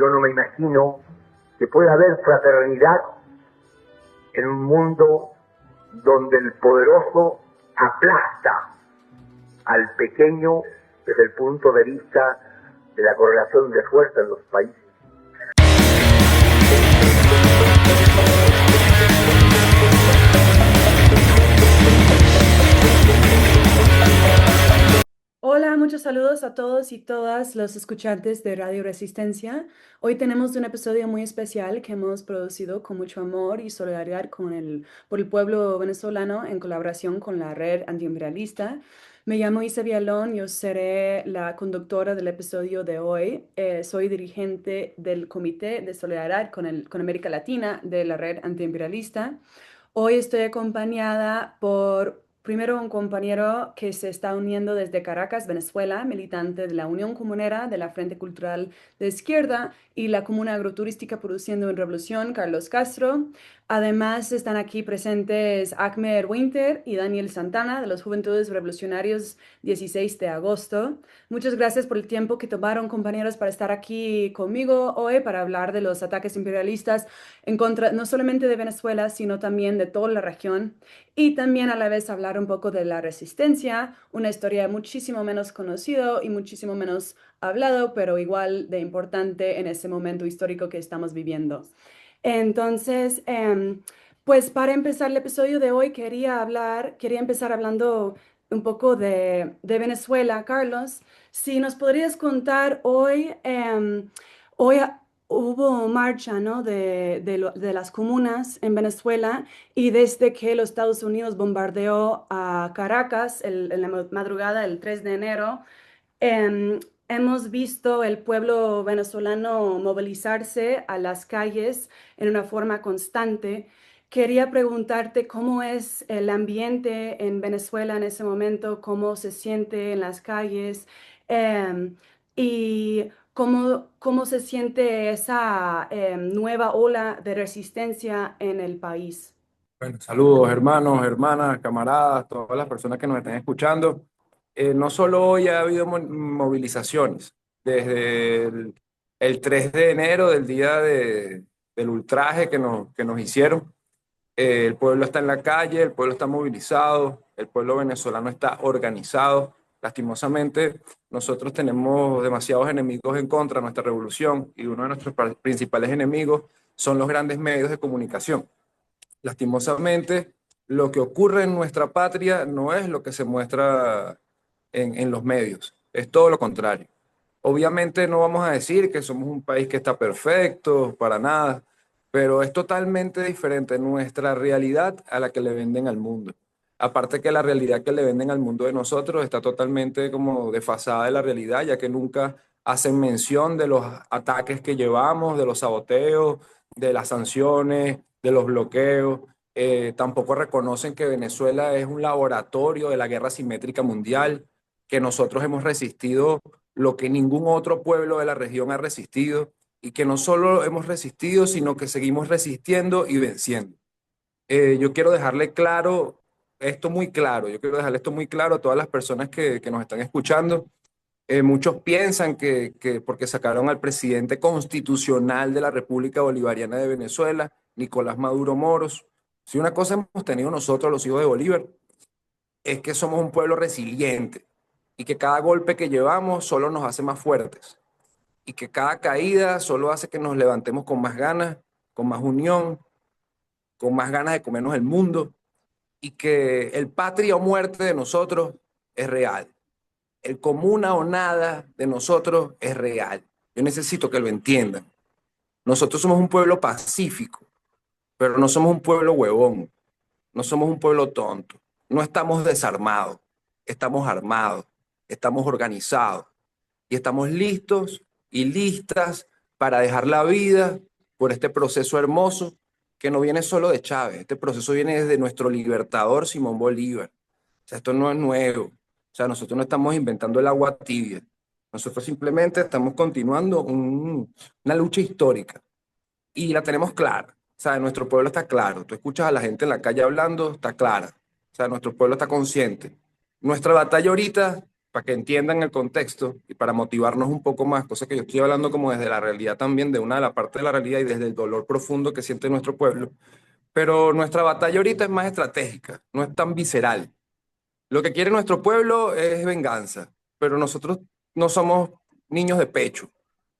Yo no me imagino que pueda haber fraternidad en un mundo donde el poderoso aplasta al pequeño desde el punto de vista de la correlación de fuerza en los países. Hola, muchos saludos a todos y todas los escuchantes de Radio Resistencia. Hoy tenemos un episodio muy especial que hemos producido con mucho amor y solidaridad por el pueblo venezolano en colaboración con la Red Antiimperialista. Me llamo Isa Villalón, yo seré la conductora del episodio de hoy. Soy dirigente del Comité de Solidaridad con América Latina de la Red Antiimperialista. Hoy estoy acompañada por, primero, un compañero que se está uniendo desde Caracas, Venezuela, militante de la Unión Comunera de la Frente Cultural de Izquierda y la Comuna Agroturística Produciendo en Revolución, Carlos Castro. Además, están aquí presentes Ahmed Winter y Daniel Santana de los Juventudes Revolucionarios 16 de agosto. Muchas gracias por el tiempo que tomaron, compañeros, para estar aquí conmigo hoy para hablar de los ataques imperialistas en contra no solamente de Venezuela, sino también de toda la región, y también a la vez hablar un poco de la resistencia, una historia muchísimo menos conocido y muchísimo menos hablado, pero igual de importante en ese momento histórico que estamos viviendo. Entonces, pues para empezar el episodio de hoy quería empezar hablando un poco de Venezuela. Carlos, si nos podrías contar hoy, hoy hubo marcha, ¿no? de las comunas en Venezuela, y desde que los Estados Unidos bombardeó a Caracas en la madrugada del 3 de enero, hemos visto el pueblo venezolano movilizarse a las calles en una forma constante. Quería preguntarte cómo es el ambiente en Venezuela en ese momento, cómo se siente en las calles, y cómo se siente esa nueva ola de resistencia en el país. Bueno, saludos hermanos, hermanas, camaradas, todas las personas que nos están escuchando. No solo hoy ha habido movilizaciones, desde el 3 de enero, del día del ultraje que nos hicieron. El pueblo está en la calle, el pueblo está movilizado, el pueblo venezolano está organizado. Lastimosamente, nosotros tenemos demasiados enemigos en contra de nuestra revolución, y uno de nuestros principales enemigos son los grandes medios de comunicación. Lastimosamente, lo que ocurre en nuestra patria no es lo que se muestra en los medios, es todo lo contrario. Obviamente no vamos a decir que somos un país que está perfecto, para nada, pero es totalmente diferente nuestra realidad a la que le venden al mundo. Aparte que la realidad que le venden al mundo de nosotros está totalmente como desfasada de la realidad, ya que nunca hacen mención de los ataques que llevamos, de los saboteos, de las sanciones, de los bloqueos. Tampoco reconocen que Venezuela es un laboratorio de la guerra asimétrica mundial, que nosotros hemos resistido lo que ningún otro pueblo de la región ha resistido, y que no solo hemos resistido, sino que seguimos resistiendo y venciendo. Yo quiero dejarle claro esto muy claro, yo quiero dejarle esto muy claro a todas las personas que nos están escuchando. Muchos piensan que porque sacaron al presidente constitucional de la República Bolivariana de Venezuela, Nicolás Maduro Moros, si una cosa hemos tenido nosotros, los hijos de Bolívar, es que somos un pueblo resiliente, y que cada golpe que llevamos solo nos hace más fuertes, y que cada caída solo hace que nos levantemos con más ganas, con más unión, con más ganas de comernos el mundo, y que el patria o muerte de nosotros es real. El comuna o nada de nosotros es real. Yo necesito que lo entiendan. Nosotros somos un pueblo pacífico, pero no somos un pueblo huevón, no somos un pueblo tonto. No estamos desarmados, estamos armados, estamos organizados y estamos listos y listas para dejar la vida por este proceso hermoso que no viene solo de Chávez. Este proceso viene desde nuestro libertador Simón Bolívar. O sea, esto no es nuevo. O sea, nosotros no estamos inventando el agua tibia. Nosotros simplemente estamos continuando una lucha histórica, y la tenemos clara. O sea, nuestro pueblo está claro. Tú escuchas a la gente en la calle hablando, está clara. O sea, nuestro pueblo está consciente. Nuestra batalla ahorita para que entiendan el contexto y para motivarnos un poco más, cosa que yo estoy hablando como desde la realidad también, de una de la parte de la realidad y desde el dolor profundo que siente nuestro pueblo. Pero nuestra batalla ahorita es más estratégica, no es tan visceral. Lo que quiere nuestro pueblo es venganza, pero nosotros no somos niños de pecho.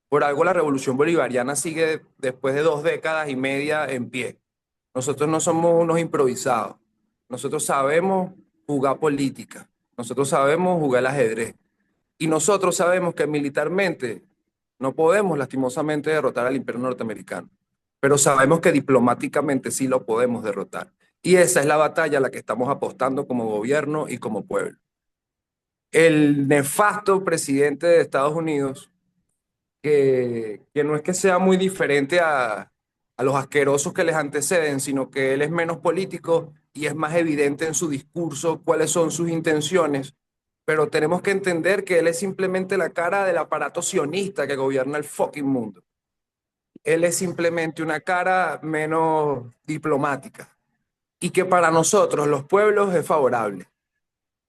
Por algo la revolución bolivariana sigue después de 2 décadas y media en pie. Nosotros no somos unos improvisados. Nosotros sabemos jugar política. Nosotros sabemos jugar el ajedrez. Y nosotros sabemos que militarmente no podemos lastimosamente derrotar al imperio norteamericano. Pero sabemos que diplomáticamente sí lo podemos derrotar. Y esa es la batalla a la que estamos apostando como gobierno y como pueblo. El nefasto presidente de Estados Unidos, que no es que sea muy diferente a los asquerosos que les anteceden, sino que él es menos político y es más evidente en su discurso cuáles son sus intenciones, pero tenemos que entender que él es simplemente la cara del aparato sionista que gobierna el fucking mundo. Él es simplemente una cara menos diplomática y que para nosotros los pueblos es favorable.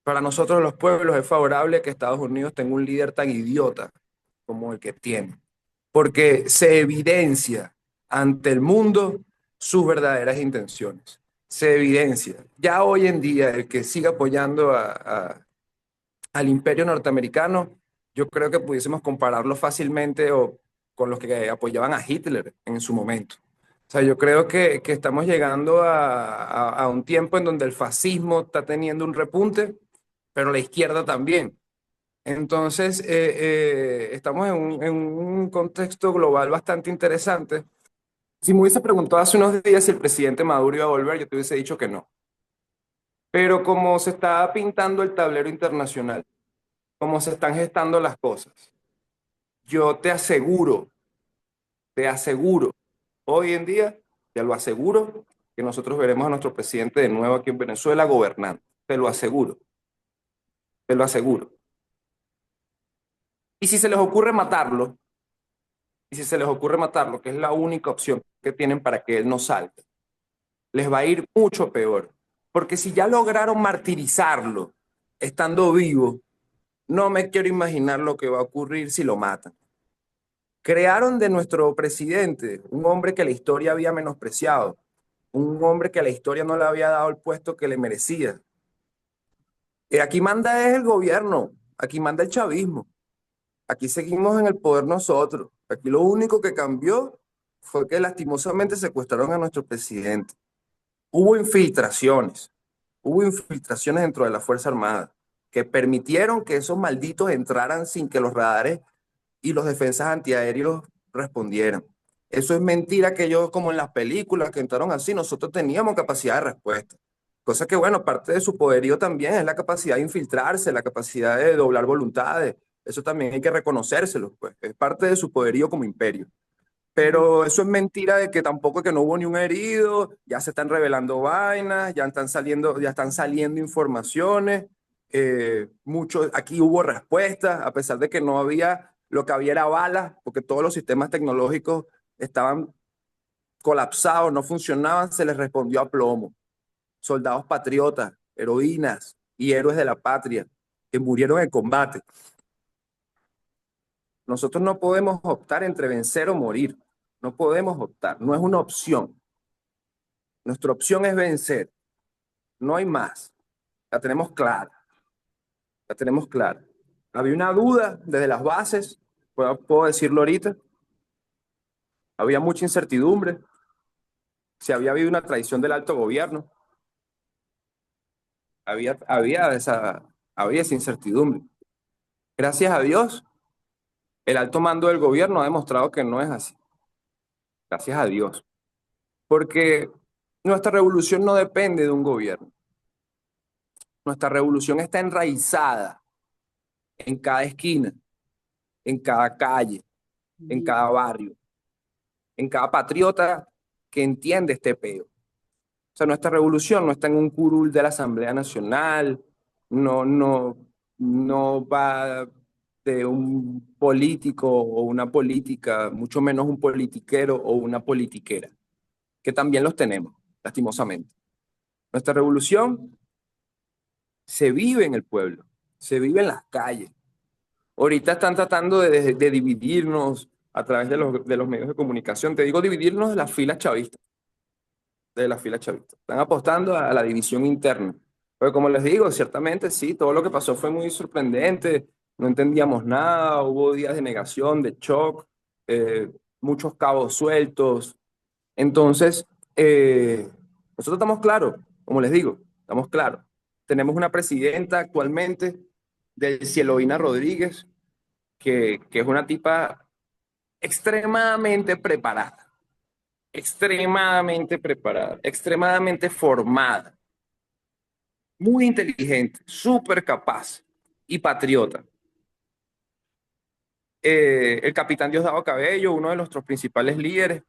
Para nosotros los pueblos es favorable que Estados Unidos tenga un líder tan idiota como el que tiene, porque se evidencia ante el mundo sus verdaderas intenciones. Se evidencia. Ya hoy en día, el que siga apoyando al imperio norteamericano, yo creo que pudiésemos compararlo fácilmente con los que apoyaban a Hitler en su momento. O sea, yo creo que estamos llegando a un tiempo en donde el fascismo está teniendo un repunte, pero la izquierda también. Entonces, estamos en un contexto global bastante interesante. Si me hubiese preguntado hace unos días si el presidente Maduro iba a volver, yo te hubiese dicho que no. Pero como se está pintando el tablero internacional, como se están gestando las cosas, yo te aseguro, hoy en día, te lo aseguro, que nosotros veremos a nuestro presidente de nuevo aquí en Venezuela gobernando. Te lo aseguro, te lo aseguro. Y si se les ocurre matarlo, y si se les ocurre matarlo, que es la única opción que tienen para que él no salga, les va a ir mucho peor. Porque si ya lograron martirizarlo estando vivo, no me quiero imaginar lo que va a ocurrir si lo matan. Crearon de nuestro presidente un hombre que la historia había menospreciado, un hombre que la historia no le había dado el puesto que le merecía. Aquí manda es el gobierno, aquí manda el chavismo. Aquí seguimos en el poder nosotros. Aquí lo único que cambió fue que lastimosamente secuestraron a nuestro presidente. Hubo infiltraciones dentro de la Fuerza Armada que permitieron que esos malditos entraran sin que los radares y los defensas antiaéreos respondieran. Eso es mentira que ellos, como en las películas que entraron así, nosotros teníamos capacidad de respuesta. Cosa que, bueno, parte de su poderío también es la capacidad de infiltrarse, la capacidad de doblar voluntades. Eso también hay que reconocérselo, pues. Es parte de su poderío como imperio. Pero eso es mentira de que tampoco que no hubo ni un herido, ya se están revelando vainas, ya están saliendo informaciones. Aquí hubo respuestas, a pesar de que no había, lo que había era balas, porque todos los sistemas tecnológicos estaban colapsados, no funcionaban, se les respondió a plomo. Soldados patriotas, heroínas y héroes de la patria que murieron en combate. Nosotros no podemos optar entre vencer o morir. No podemos optar, no es una opción. Nuestra opción es vencer. No hay más. La tenemos clara. La tenemos clara. Había una duda desde las bases, puedo decirlo ahorita. Había mucha incertidumbre. Si había habido una traición del alto gobierno. Había esa incertidumbre. Gracias a Dios, el alto mando del gobierno ha demostrado que no es así. Gracias a Dios. Porque nuestra revolución no depende de un gobierno. Nuestra revolución está enraizada en cada esquina, en cada calle, en cada barrio, en cada patriota que entiende este peo. O sea, nuestra revolución no está en un curul de la Asamblea Nacional, no va de un político o una política, mucho menos un politiquero o una politiquera, que también los tenemos, lastimosamente. Nuestra revolución se vive en el pueblo, se vive en las calles. Ahorita están tratando de dividirnos a través de los medios de comunicación. Te digo, dividirnos de las filas chavistas, de las filas chavistas. Están apostando a la división interna. Pero como les digo, ciertamente sí, todo lo que pasó fue muy sorprendente. No entendíamos nada, hubo días de negación, de shock, muchos cabos sueltos. Entonces, nosotros estamos claros, como les digo, estamos claros. Tenemos una presidenta actualmente del Cielovina Rodríguez, que es una tipa extremadamente preparada, extremadamente formada, muy inteligente, súper capaz y patriota. El capitán Diosdado Cabello, uno de nuestros principales líderes,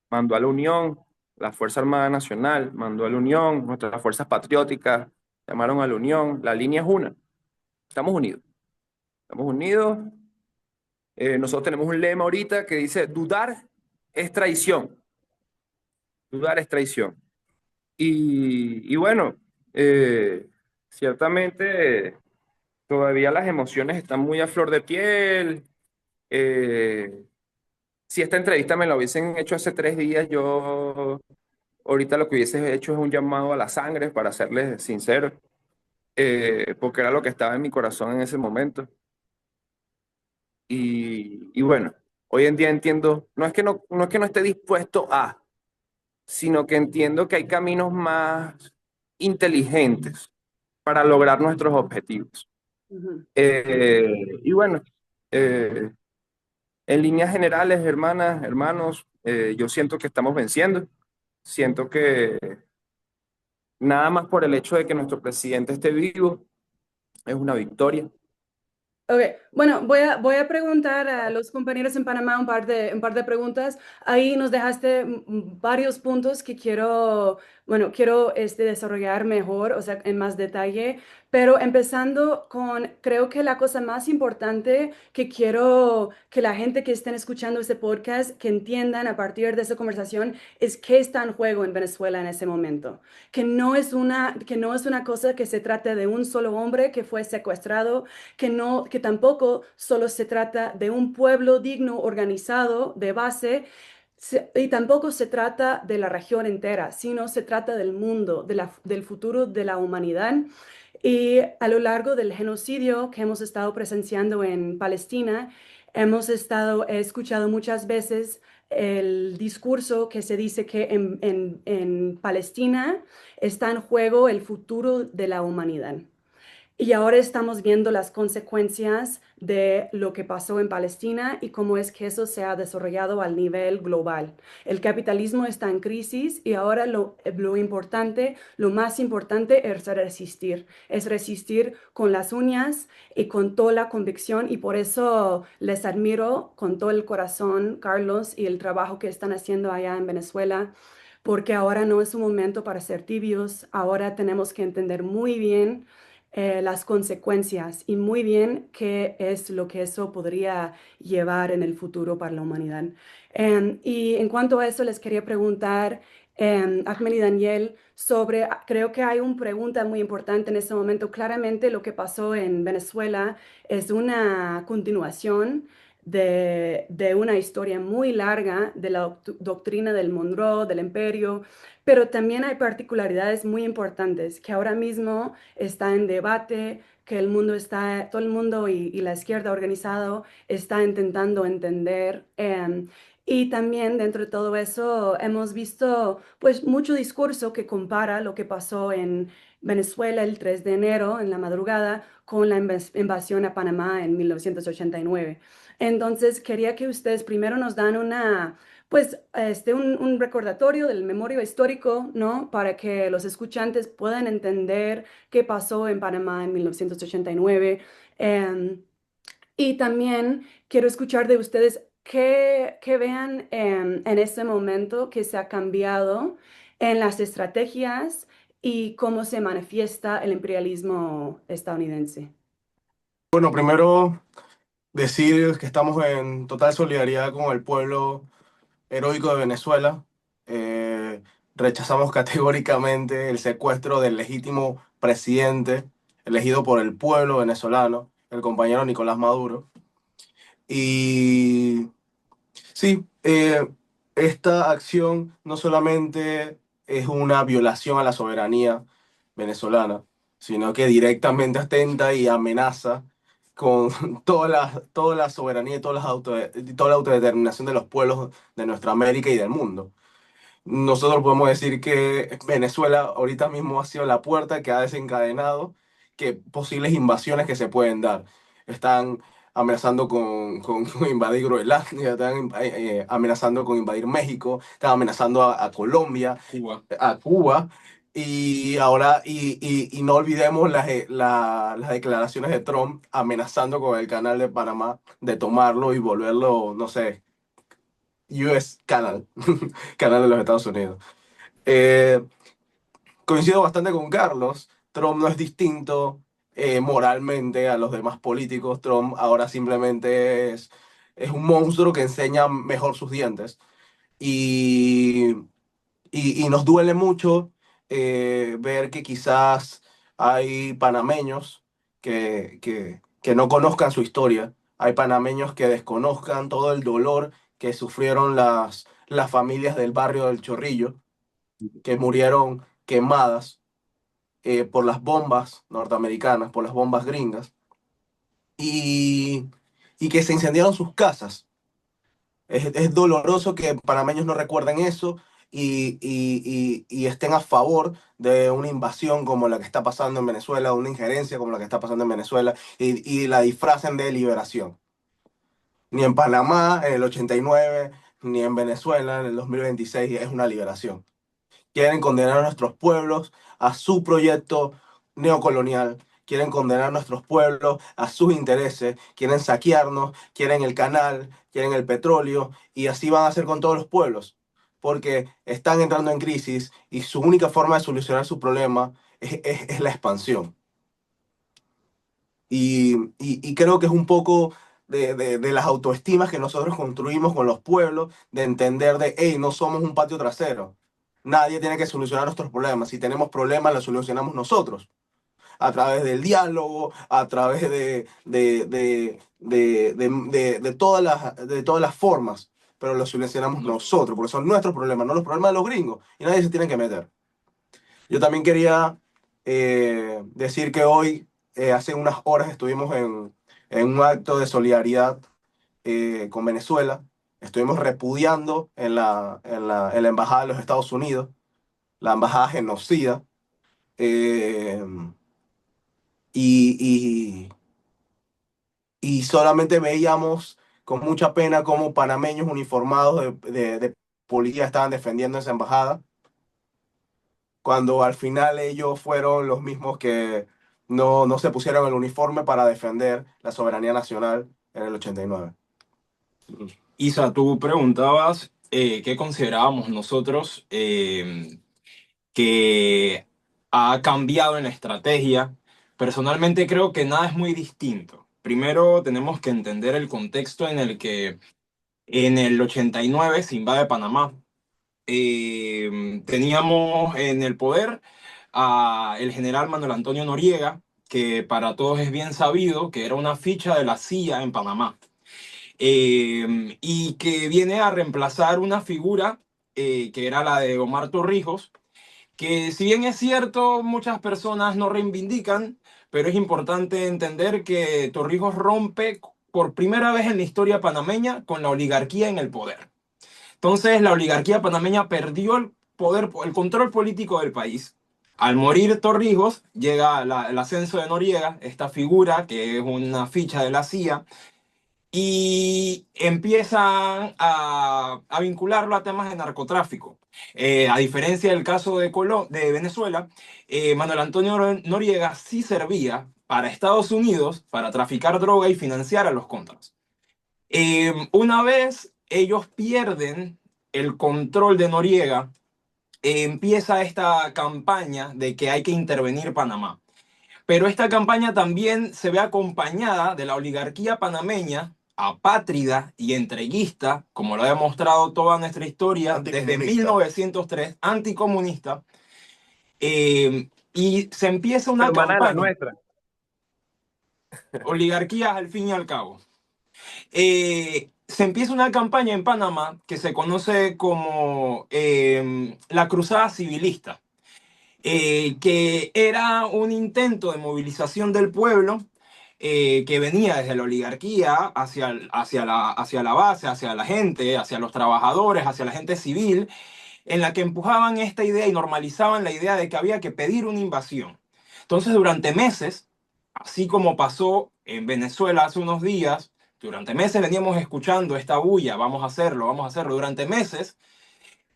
mandó a la Unión, la Fuerza Armada Nacional mandó a la Unión, nuestras fuerzas patrióticas llamaron a la Unión, la línea es una, estamos unidos, estamos unidos. Nosotros tenemos un lema ahorita que dice, dudar es traición, dudar es traición. Y bueno, eh, ciertamente todavía las emociones están muy a flor de piel. Eh, si esta entrevista me la hubiesen hecho hace 3 días, yo ahorita lo que hubiese hecho es un llamado a la sangre, para serles sincero, porque era lo que estaba en mi corazón en ese momento. Y bueno, hoy en día entiendo, no es que no esté dispuesto a, sino que entiendo que hay caminos más inteligentes para lograr nuestros objetivos. Ujú. Y bueno, eh, en líneas generales, hermanas, hermanos, yo siento que estamos venciendo. Siento que nada más por el hecho de que nuestro presidente esté vivo es una victoria. Ok, bueno, voy a preguntar a los compañeros en Panamá un par de preguntas. Ahí nos dejaste varios puntos que quiero, bueno, quiero desarrollar mejor, o sea, en más detalle, pero empezando con, creo que la cosa más importante que quiero que la gente que estén escuchando este podcast, que entiendan a partir de esta conversación, es qué está en juego en Venezuela en ese momento. Que no es una cosa que se trate de un solo hombre que fue secuestrado, que tampoco solo se trata de un pueblo digno, organizado, de base, y tampoco se trata de la región entera, sino se trata del mundo, del futuro de la humanidad. Y a lo largo del genocidio que hemos estado presenciando en Palestina, he escuchado muchas veces el discurso que se dice que en Palestina está en juego el futuro de la humanidad. Y ahora estamos viendo las consecuencias de lo que pasó en Palestina y cómo es que eso se ha desarrollado al nivel global. El capitalismo está en crisis y ahora lo importante, lo más importante es resistir con las uñas y con toda la convicción y por eso les admiro con todo el corazón, Carlos, y el trabajo que están haciendo allá en Venezuela. Porque ahora no es un momento para ser tibios, ahora tenemos que entender muy bien las consecuencias y muy bien qué es lo que eso podría llevar en el futuro para la humanidad. Y en cuanto a eso, les quería preguntar, Ahmed y Daniel, sobre, creo que hay una pregunta muy importante en este momento. Claramente lo que pasó en Venezuela es una continuación de una historia muy larga de la doctrina del Monroe, del imperio, pero también hay particularidades muy importantes que ahora mismo está en debate, que todo el mundo y la izquierda organizado está intentando entender. Y también dentro de todo eso hemos visto pues mucho discurso que compara lo que pasó en Venezuela el 3 de enero en la madrugada con la invasión a Panamá en 1989. Entonces quería que ustedes primero nos dan pues un recordatorio del memoria histórico, ¿no? Para que los escuchantes puedan entender qué pasó en Panamá en 1989. Em, y también quiero escuchar de ustedes qué vean en este momento que se ha cambiado en las estrategias y cómo se manifiesta el imperialismo estadounidense. Bueno, primero decir que estamos en total solidaridad con el pueblo heroico de Venezuela. Rechazamos categóricamente el secuestro del legítimo presidente elegido por el pueblo venezolano, el compañero Nicolás Maduro. Y sí, esta acción no solamente es una violación a la soberanía venezolana, sino que directamente atenta y amenaza con toda la soberanía y toda la autodeterminación de los pueblos de nuestra América y del mundo. Nosotros podemos decir que Venezuela ahorita mismo ha sido la puerta que ha desencadenado que posibles invasiones que se pueden dar. Están amenazando con invadir Groenlandia, están amenazando con invadir México, están amenazando a Colombia, Cuba. a Cuba. Y ahora, y no olvidemos las declaraciones de Trump amenazando con el canal de Panamá de tomarlo y volverlo, no sé, US Canal, canal de los Estados Unidos. Eh, Coincido bastante con Carlos. Trump no es distinto moralmente a los demás políticos. Trump ahora simplemente es un monstruo que enseña mejor sus dientes. Y, y nos duele mucho ver que quizás hay panameños que no conozcan su historia. Hay panameños que desconozcan todo el dolor que sufrieron las familias del barrio del Chorrillo, que murieron quemadas por las bombas norteamericanas, por las bombas gringas, y, y que se incendiaron sus casas. Es doloroso que panameños no recuerden eso y estén a favor de una invasión como la que está pasando en Venezuela, una injerencia como la que está pasando en Venezuela, y la disfracen de liberación. Ni en Panamá en el 89, ni en Venezuela en el 2026 es una liberación. Quieren condenar a nuestros pueblos a su proyecto neocolonial, quieren condenar a nuestros pueblos a sus intereses, quieren saquearnos, quieren el canal, quieren el petróleo, y así van a hacer con todos los pueblos, porque están entrando en crisis y su única forma de solucionar su problema es la expansión. Y creo que es un poco de las autoestimas que nosotros construimos con los pueblos, de entender de, hey, no somos un patio trasero. Nadie tiene que solucionar nuestros problemas. Si tenemos problemas, los solucionamos nosotros. A través del diálogo, a través de todas las formas. Pero los solucionamos nosotros, porque son nuestros problemas, no los problemas de los gringos. Y nadie se tiene que meter. Yo también quería decir que hoy, hace unas horas, estuvimos en un acto de solidaridad con Venezuela. Estuvimos repudiando en la Embajada de los Estados Unidos, la embajada genocida, eh, y, y solamente veíamos con mucha pena cómo panameños uniformados de policía estaban defendiendo esa embajada, cuando al final ellos fueron los mismos que no se pusieron el uniforme para defender la soberanía nacional en el 89. Isa, tú preguntabas qué considerábamos nosotros que ha cambiado en la estrategia. Personalmente creo que nada es muy distinto. Primero tenemos que entender el contexto en el que en el 89 se invade Panamá. Teníamos en el poder a el general Manuel Antonio Noriega, que para todos es bien sabido que era una ficha de la CIA en Panamá, y que viene a reemplazar una figura que era la de Omar Torrijos, que si bien es cierto, muchas personas no reivindican, pero es importante entender que Torrijos rompe por primera vez en la historia panameña con la oligarquía en el poder. Entonces, la oligarquía panameña perdió el poder, el control político del país. Al morir Torrijos, llega el ascenso de Noriega, esta figura que es una ficha de la CIA, y empiezan a vincularlo a temas de narcotráfico. A diferencia del caso de Venezuela, Manuel Antonio Noriega sí servía para Estados Unidos para traficar droga y financiar a los contras. Una vez ellos pierden el control de Noriega, empieza esta campaña de que hay que intervenir Panamá. Pero esta campaña también se ve acompañada de la oligarquía panameña, apátrida y entreguista, como lo ha demostrado toda nuestra historia desde 1903, anticomunista, y se empiesa una Hermana de la campaña. nuestra. oligarquías al fin y al cabo. Se empieza una campaña en Panamá que se conoce como la Cruzada Civilista, que era un intento de movilización del pueblo que venía desde la oligarquía hacia la base, hacia la gente, hacia los trabajadores, hacia la gente civil, en la que empujaban esta idea y normalizaban la idea de que había que pedir una invasión. Entonces, durante meses, así como pasó en Venezuela hace unos días, durante meses veníamos escuchando esta bulla, vamos a hacerlo, vamos a hacerlo. Durante meses,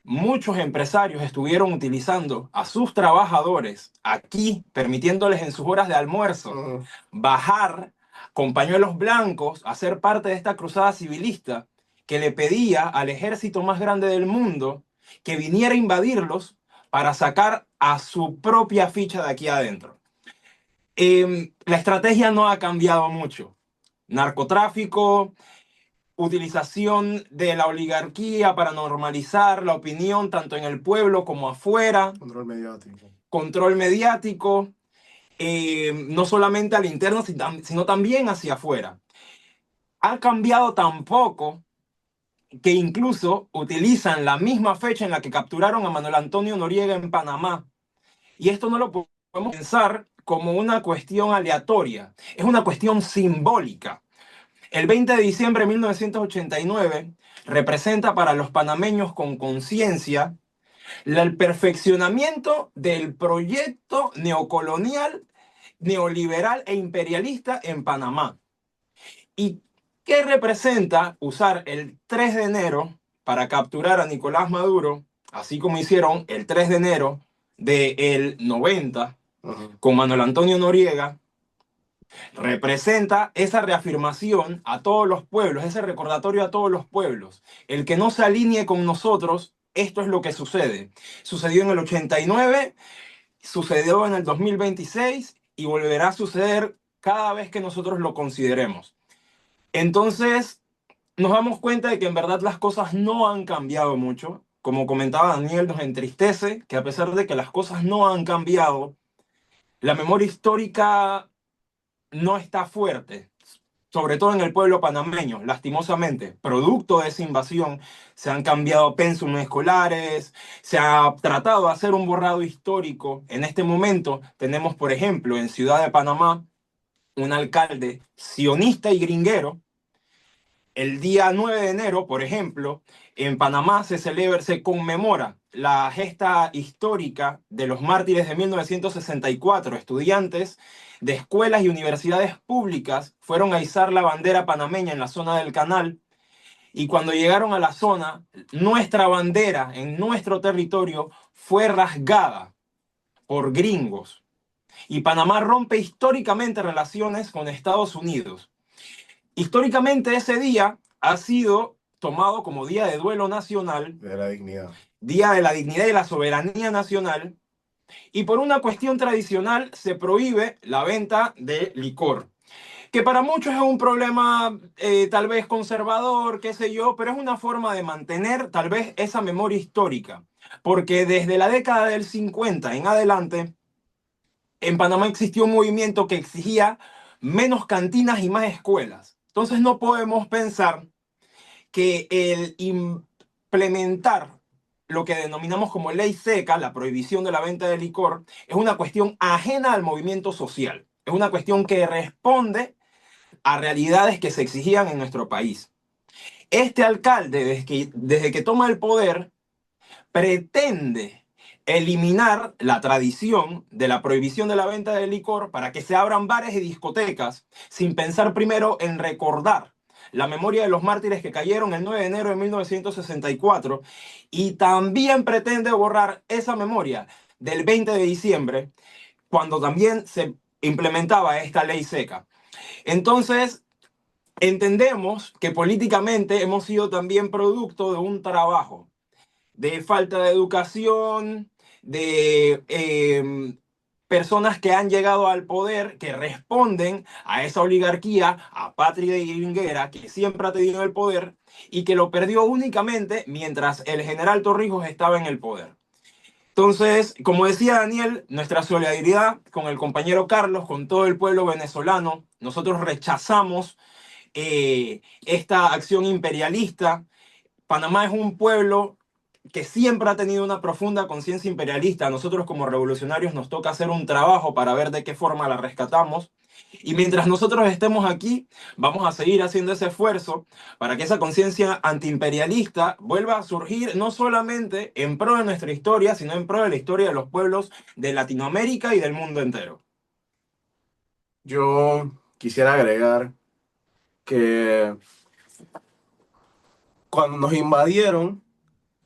muchos empresarios estuvieron utilizando a sus trabajadores aquí, permitiéndoles en sus horas de almuerzo bajar con pañuelos blancos a ser parte de esta cruzada civilista que le pedía al ejército más grande del mundo que viniera a invadirlos para sacar a su propia ficha de aquí adentro. La estrategia no ha cambiado mucho. Narcotráfico, utilización de la oligarquía para normalizar la opinión tanto en el pueblo como afuera. Control mediático. Control mediático, no solamente al interno, sino también hacia afuera. Ha cambiado tan poco que incluso utilizan la misma fecha en la que capturaron a Manuel Antonio Noriega en Panamá. Y esto no lo podemos pensar como una cuestión aleatoria, es una cuestión simbólica. El 20 de diciembre de 1989 representa para los panameños con conciencia el perfeccionamiento del proyecto neocolonial, neoliberal e imperialista en Panamá. ¿Y qué representa usar el 3 de enero para capturar a Nicolás Maduro, así como hicieron el 3 de enero del 90 con Manuel Antonio Noriega? Representa esa reafirmación a todos los pueblos, ese recordatorio a todos los pueblos. El que no se alinee con nosotros, esto es lo que sucede. Sucedió en el 89, sucedió en el 2026 y volverá a suceder cada vez que nosotros lo consideremos. Entonces, nos damos cuenta de que en verdad las cosas no han cambiado mucho. Como comentaba Daniel, nos entristece que a pesar de que las cosas no han cambiado, la memoria histórica no está fuerte, sobre todo en el pueblo panameño, lastimosamente. Producto de esa invasión, se han cambiado pensum escolares, se ha tratado de hacer un borrado histórico. En este momento tenemos, por ejemplo, en Ciudad de Panamá, un alcalde sionista y gringuero. El día 9 de enero, por ejemplo, en Panamá se conmemora la gesta histórica de los mártires de 1964. Estudiantes de escuelas y universidades públicas fueron a izar la bandera panameña en la zona del canal y cuando llegaron a la zona, nuestra bandera en nuestro territorio fue rasgada por gringos. Y Panamá rompe históricamente relaciones con Estados Unidos. Históricamente ese día ha sido tomado como Día de Duelo Nacional, De la dignidad. Día de la Dignidad y la Soberanía Nacional, y por una cuestión tradicional se prohíbe la venta de licor, que para muchos es un problema tal vez conservador, qué sé yo, pero es una forma de mantener tal vez esa memoria histórica, porque desde la década del 50 en adelante, en Panamá existió un movimiento que exigía menos cantinas y más escuelas. Entonces no podemos pensar que el implementar lo que denominamos como ley seca, la prohibición de la venta de licor, es una cuestión ajena al movimiento social. Es una cuestión que responde a realidades que se exigían en nuestro país. Este alcalde, desde que toma el poder, pretende eliminar la tradición de la prohibición de la venta de licor para que se abran bares y discotecas sin pensar primero en recordar la memoria de los mártires que cayeron el 9 de enero de 1964 y también pretende borrar esa memoria del 20 de diciembre cuando también se implementaba esta ley seca. Entonces, entendemos que políticamente hemos sido también producto de un trabajo de falta de educación, de personas que han llegado al poder, que responden a esa oligarquía apátrida y gringuera que siempre ha tenido el poder y que lo perdió únicamente mientras el general Torrijos estaba en el poder. Entonces, como decía Daniel, nuestra solidaridad con el compañero Carlos, con todo el pueblo venezolano, nosotros rechazamos esta acción imperialista. Panamá es un pueblo que siempre ha tenido una profunda conciencia imperialista. A nosotros como revolucionarios nos toca hacer un trabajo para ver de qué forma la rescatamos. Y mientras nosotros estemos aquí, vamos a seguir haciendo ese esfuerzo para que esa conciencia antiimperialista vuelva a surgir no solamente en pro de nuestra historia, sino en pro de la historia de los pueblos de Latinoamérica y del mundo entero. Yo quisiera agregar que cuando nos invadieron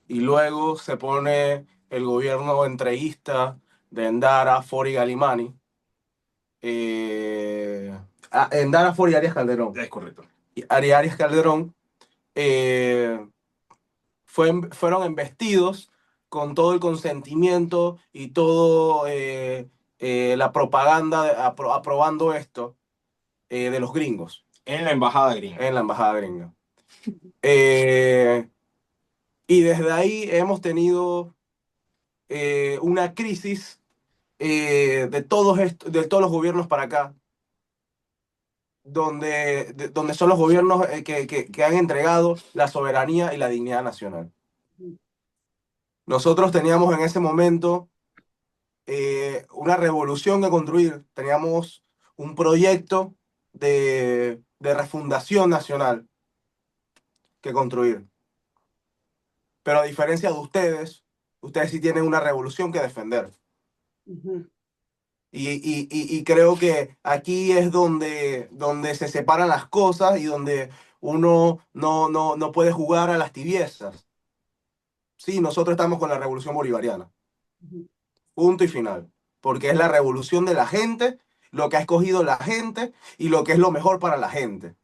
y luego se pone el gobierno entreguista de Endara, Ford y Galimani, Endara, Ford y Arias Calderón. Es correcto. Y Arias Calderón eh, fueron embestidos con todo el consentimiento y todo la propaganda aprobando esto de los gringos En la embajada gringa. en la embajada gringa. Y desde ahí hemos tenido una crisis de de todos los gobiernos para acá, donde son los gobiernos que han entregado la soberanía y la dignidad nacional. Nosotros teníamos en ese momento una revolución que construir, teníamos un proyecto de refundación nacional que construir. Pero a diferencia de ustedes sí tienen una revolución que defender. Ujú. Y creo que aquí es donde se separan las cosas y donde uno no puede jugar a las tibiezas. Sí, nosotros estamos con la revolución bolivariana. Ujú. Punto y final. Porque es la revolución de la gente, lo que ha escogido la gente y lo que es lo mejor para la gente.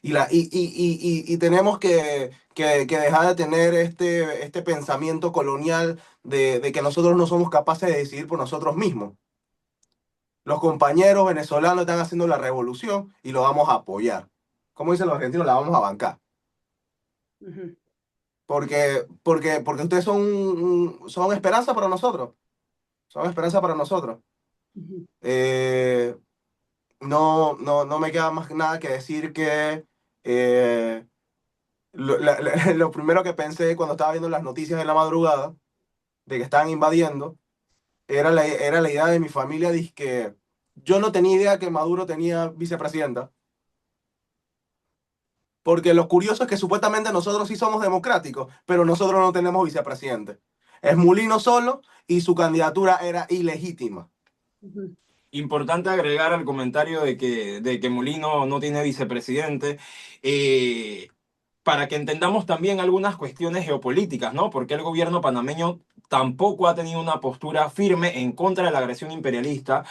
Y tenemos que dejar de tener este pensamiento colonial de que nosotros no somos capaces de decidir por nosotros mismos. Los compañeros venezolanos están haciendo la revolución y lo vamos a apoyar. Como dicen los argentinos, la vamos a bancar. Ujú. Porque ustedes son esperanza para nosotros. Son esperanza para nosotros. Ujú. Eh, no me queda más nada que decir que eh, lo primero que pensé cuando estaba viendo las noticias de la madrugada de que estaban invadiendo era la idea de mi familia. Dice que yo no tenía idea que Maduro tenía vicepresidenta. Porque lo curioso es que supuestamente nosotros sí somos democráticos, pero nosotros no tenemos vicepresidente. Es Mulino solo y su candidatura era ilegítima. Ujú. Importante agregar al comentario de que Molino no tiene vicepresidente, eh, para que entendamos también algunas cuestiones geopolíticas, ¿no? Porque el gobierno panameño tampoco ha tenido una postura firme en contra de la agresión imperialista.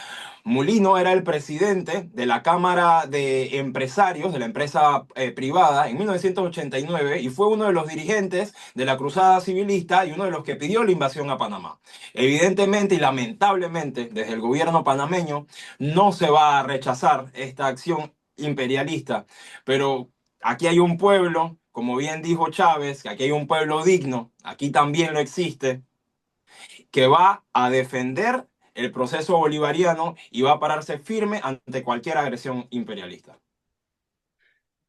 Molino era el presidente de la Cámara de Empresarios de la empresa privada en 1989 y fue uno de los dirigentes de la Cruzada Civilista y uno de los que pidió la invasión a Panamá. Evidentemente y lamentablemente, desde el gobierno panameño no se va a rechazar esta acción imperialista, pero aquí hay un pueblo, como bien dijo Chávez, que aquí hay un pueblo digno, aquí también lo existe, que va a defender el proceso bolivariano y va a pararse firme ante cualquier agresión imperialista.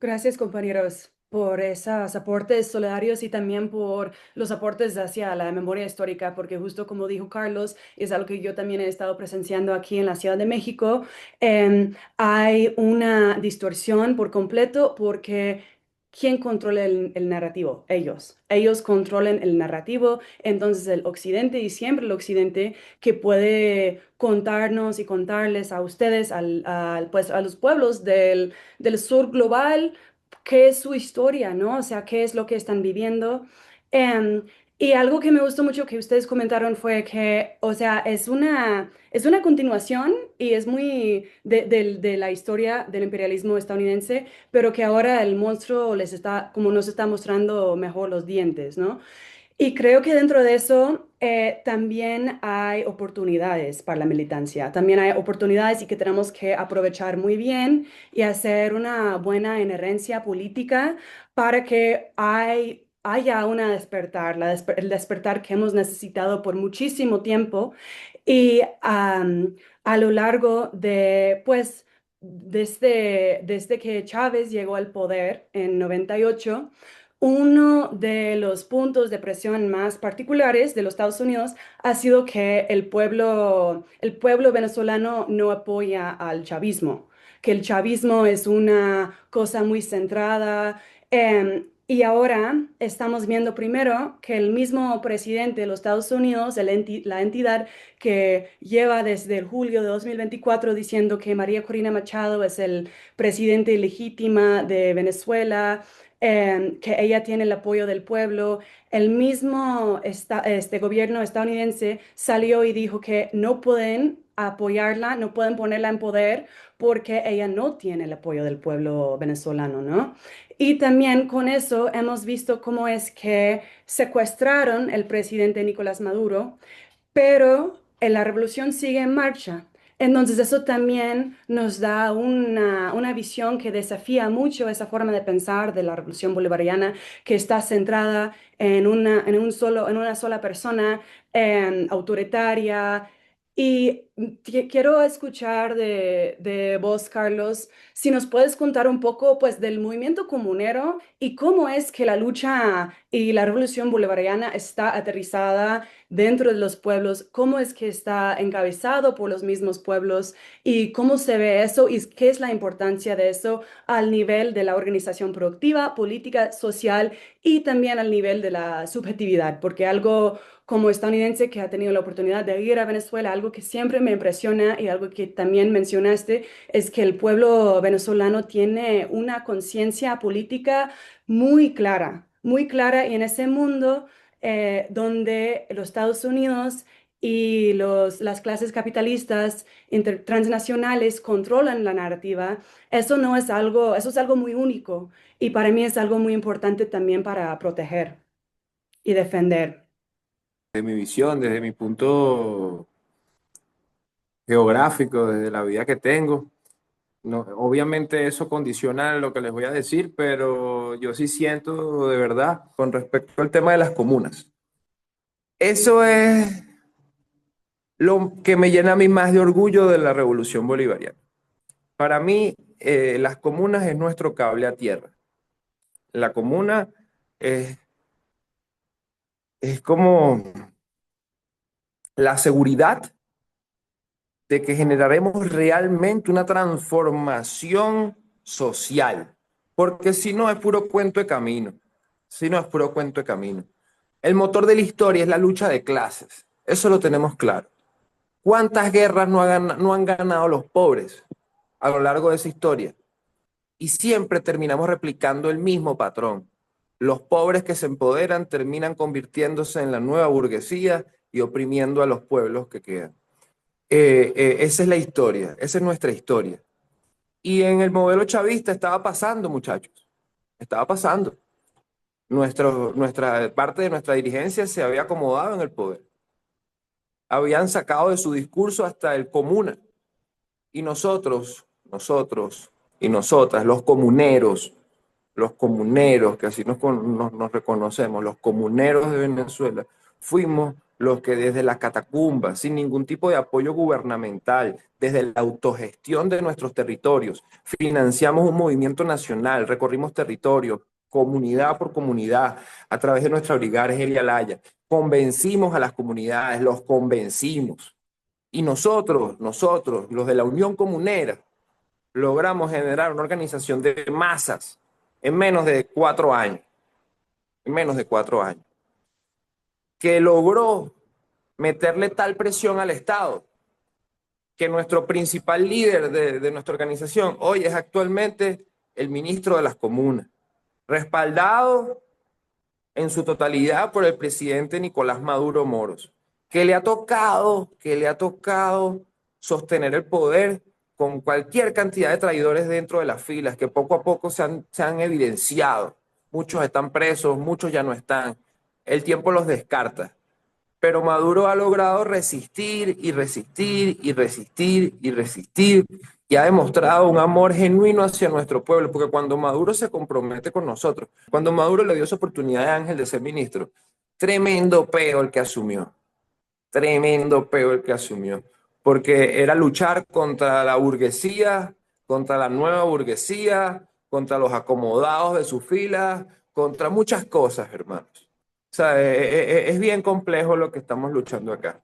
Gracias, compañeros, por esos aportes solidarios y también por los aportes hacia la memoria histórica, porque justo como dijo Carlos, es algo que yo también he estado presenciando aquí en la Ciudad de México. Hay una distorsión por completo porque ¿quién controla el narrativo? Ellos. Ellos controlan el narrativo, entonces el occidente y siempre el occidente que puede contarnos y contarles a ustedes, pues, a los pueblos del sur global, qué es su historia, ¿no? O sea, qué es lo que están viviendo. Em, y algo que me gustó mucho que ustedes comentaron fue que, o sea, es una continuación y es muy de la historia del imperialismo estadounidense, pero que ahora el monstruo les está, como nos está mostrando mejor los dientes, ¿no? Y creo que dentro de eso también hay oportunidades para la militancia, también hay oportunidades y que tenemos que aprovechar muy bien y hacer una buena inherencia política para que haya una despertar, el despertar que hemos necesitado por muchísimo tiempo y a lo largo de, pues, desde que Chávez llegó al poder en 98, uno de los puntos de presión más particulares de los Estados Unidos ha sido que el pueblo venezolano no apoya al chavismo, que el chavismo es una cosa muy centrada. Y ahora estamos viendo primero que el mismo presidente de los Estados Unidos, la entidad que lleva desde el julio de 2024 diciendo que María Corina Machado es el presidente legítima de Venezuela, que ella tiene el apoyo del pueblo. El mismo este gobierno estadounidense salió y dijo que no pueden apoyarla, no pueden ponerla en poder porque ella no tiene el apoyo del pueblo venezolano, ¿no? Y también con eso hemos visto cómo es que secuestraron el presidente Nicolás Maduro, pero la revolución sigue en marcha. Entonces eso también nos da una visión que desafía mucho esa forma de pensar de la revolución bolivariana, que está centrada en una sola persona, autoritaria. Y quiero escuchar de vos, Carlos, si nos puedes contar un poco, pues, del movimiento comunero y cómo es que la lucha y la revolución bolivariana está aterrizada dentro de los pueblos, cómo es que está encabezado por los mismos pueblos y cómo se ve eso y qué es la importancia de eso al nivel de la organización productiva, política, social y también al nivel de la subjetividad, porque algo como estadounidense que ha tenido la oportunidad de ir a Venezuela, algo que siempre me impresiona y algo que también mencionaste es que el pueblo venezolano tiene una conciencia política muy clara y en ese mundo donde los Estados Unidos y las clases capitalistas transnacionales controlan la narrativa, eso es algo muy único y para mí es algo muy importante también para proteger y defender. Desde mi visión, desde mi punto geográfico, desde la vida que tengo. No, obviamente eso condiciona lo que les voy a decir, pero yo sí siento de verdad con respecto al tema de las comunas. Eso es lo que me llena a mí más de orgullo de la revolución bolivariana. Para mí, las comunas es nuestro cable a tierra. La comuna es, es como la seguridad de que generaremos realmente una transformación social. Porque si no es puro cuento de camino. Si no es puro cuento de camino. El motor de la historia es la lucha de clases. Eso lo tenemos claro. ¿Cuántas guerras no han ganado los pobres a lo largo de esa historia? Y siempre terminamos replicando el mismo patrón. Los pobres que se empoderan terminan convirtiéndose en la nueva burguesía y oprimiendo a los pueblos que quedan. Esa es la historia, esa es nuestra historia. Y en el modelo chavista estaba pasando, muchachos, estaba pasando. Nuestra parte de nuestra dirigencia se había acomodado en el poder. Habían sacado de su discurso hasta el comuna. Y nosotros y nosotras, los comuneros, que así nos reconocemos, los comuneros de Venezuela, fuimos los que desde las catacumbas, sin ningún tipo de apoyo gubernamental, desde la autogestión de nuestros territorios, financiamos un movimiento nacional, recorrimos territorios, comunidad por comunidad, a través de nuestra brigada Geria Laya, convencimos a las comunidades, los convencimos. Y nosotros, los de la Unión Comunera, logramos generar una organización de masas en menos de 4 años, que logró meterle tal presión al Estado que nuestro principal líder de nuestra organización hoy es actualmente el ministro de las comunas, respaldado en su totalidad por el presidente Nicolás Maduro Moros, que le ha tocado sostener el poder con cualquier cantidad de traidores dentro de las filas que poco a poco se han evidenciado. Muchos están presos, muchos ya no están. El tiempo los descarta. Pero Maduro ha logrado resistir y resistir y resistir y resistir y ha demostrado un amor genuino hacia nuestro pueblo, porque cuando Maduro se compromete con nosotros, cuando Maduro le dio esa oportunidad a Ángel de ser ministro, tremendo peo el que asumió, tremendo peo el que asumió, porque era luchar contra la burguesía, contra la nueva burguesía, contra los acomodados de sus filas, contra muchas cosas, hermanos. O sea, es bien complejo lo que estamos luchando acá.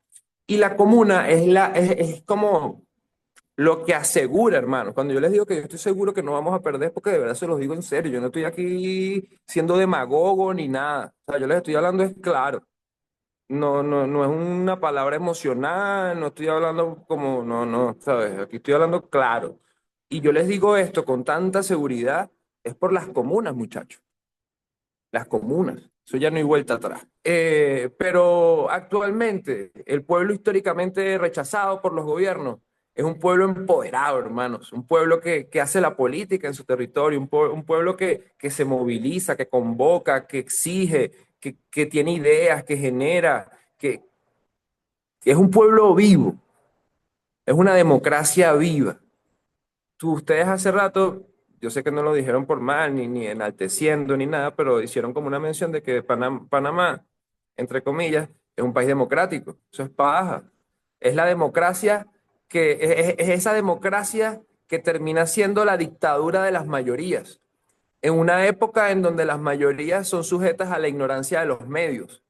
Y la comuna es como lo que asegura, hermano. Cuando yo les digo que yo estoy seguro que no vamos a perder, porque de verdad se los digo en serio. Yo no estoy aquí siendo demagogo ni nada. O sea, yo les estoy hablando es claro. No es una palabra emocional, no estoy hablando como, no, ¿sabes? Aquí estoy hablando claro. Y yo les digo esto con tanta seguridad, es por las comunas, muchachos. Las comunas. Eso ya no hay vuelta atrás. Pero actualmente, el pueblo históricamente rechazado por los gobiernos es un pueblo empoderado, hermanos. Un pueblo que hace la política en su territorio, un pueblo que se moviliza, que convoca, que exige, que tiene ideas, que genera, que es un pueblo vivo, es una democracia viva. Ustedes hace rato, yo sé que no lo dijeron por mal, ni enalteciendo, ni nada, pero hicieron como una mención de que Panamá, entre comillas, es un país democrático. Eso es paja. Es la democracia es esa democracia que termina siendo la dictadura de las mayorías. En una época en donde las mayorías son sujetas a la ignorancia de los medios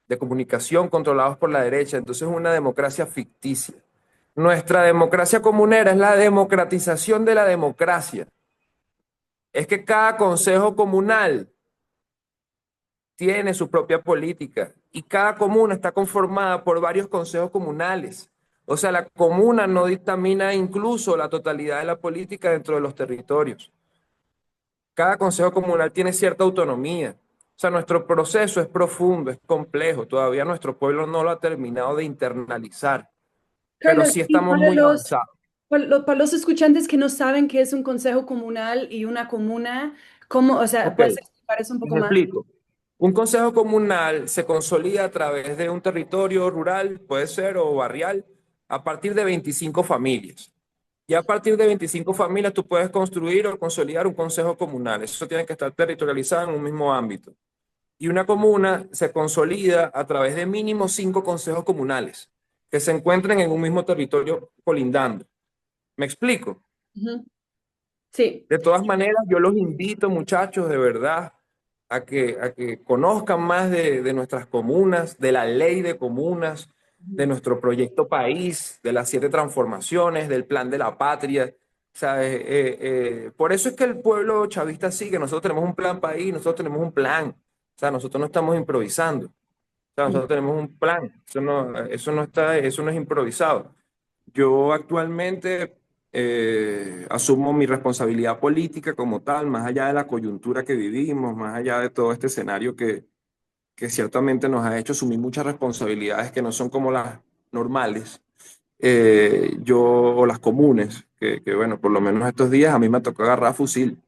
de comunicación controlados por la derecha. Entonces es una democracia ficticia. Nuestra democracia comunera es la democratización de la democracia. Es que cada consejo comunal tiene su propia política y cada comuna está conformada por varios consejos comunales. O sea, la comuna no dictamina incluso la totalidad de la política dentro de los territorios. Cada consejo comunal tiene cierta autonomía. O sea, nuestro proceso es profundo, es complejo. Todavía nuestro pueblo no lo ha terminado de internalizar, pero Carlos, sí y estamos muy avanzados. para los escuchantes que no saben qué es un consejo comunal y una comuna, ¿cómo, o sea, Ok, puedes explicar eso un poco les más? explico. Un consejo comunal se consolida a través de un territorio rural, puede ser, o barrial, a partir de 25 familias. Y a partir de 25 familias tú puedes construir o consolidar un consejo comunal. Eso tiene que estar territorializado en un mismo ámbito. Y una comuna se consolida a través de mínimo 5 consejos comunales que se encuentren en un mismo territorio colindando. ¿Me explico? Ujú. Sí. De todas maneras, yo los invito, muchachos, de verdad, a que conozcan más de nuestras comunas, de la ley de comunas, de nuestro proyecto país, de las 7 transformaciones, del plan de la patria. O sea, por eso es que el pueblo chavista sigue. Nosotros tenemos un plan país, nosotros tenemos un plan. O sea, nosotros no estamos improvisando. O sea, nosotros tenemos un plan. Eso no es improvisado. Yo actualmente asumo mi responsabilidad política como tal, más allá de la coyuntura que vivimos, más allá de todo este escenario que ciertamente nos ha hecho asumir muchas responsabilidades que no son como las normales, o las comunes, bueno, por lo menos estos días a mí me tocó agarrar fusil,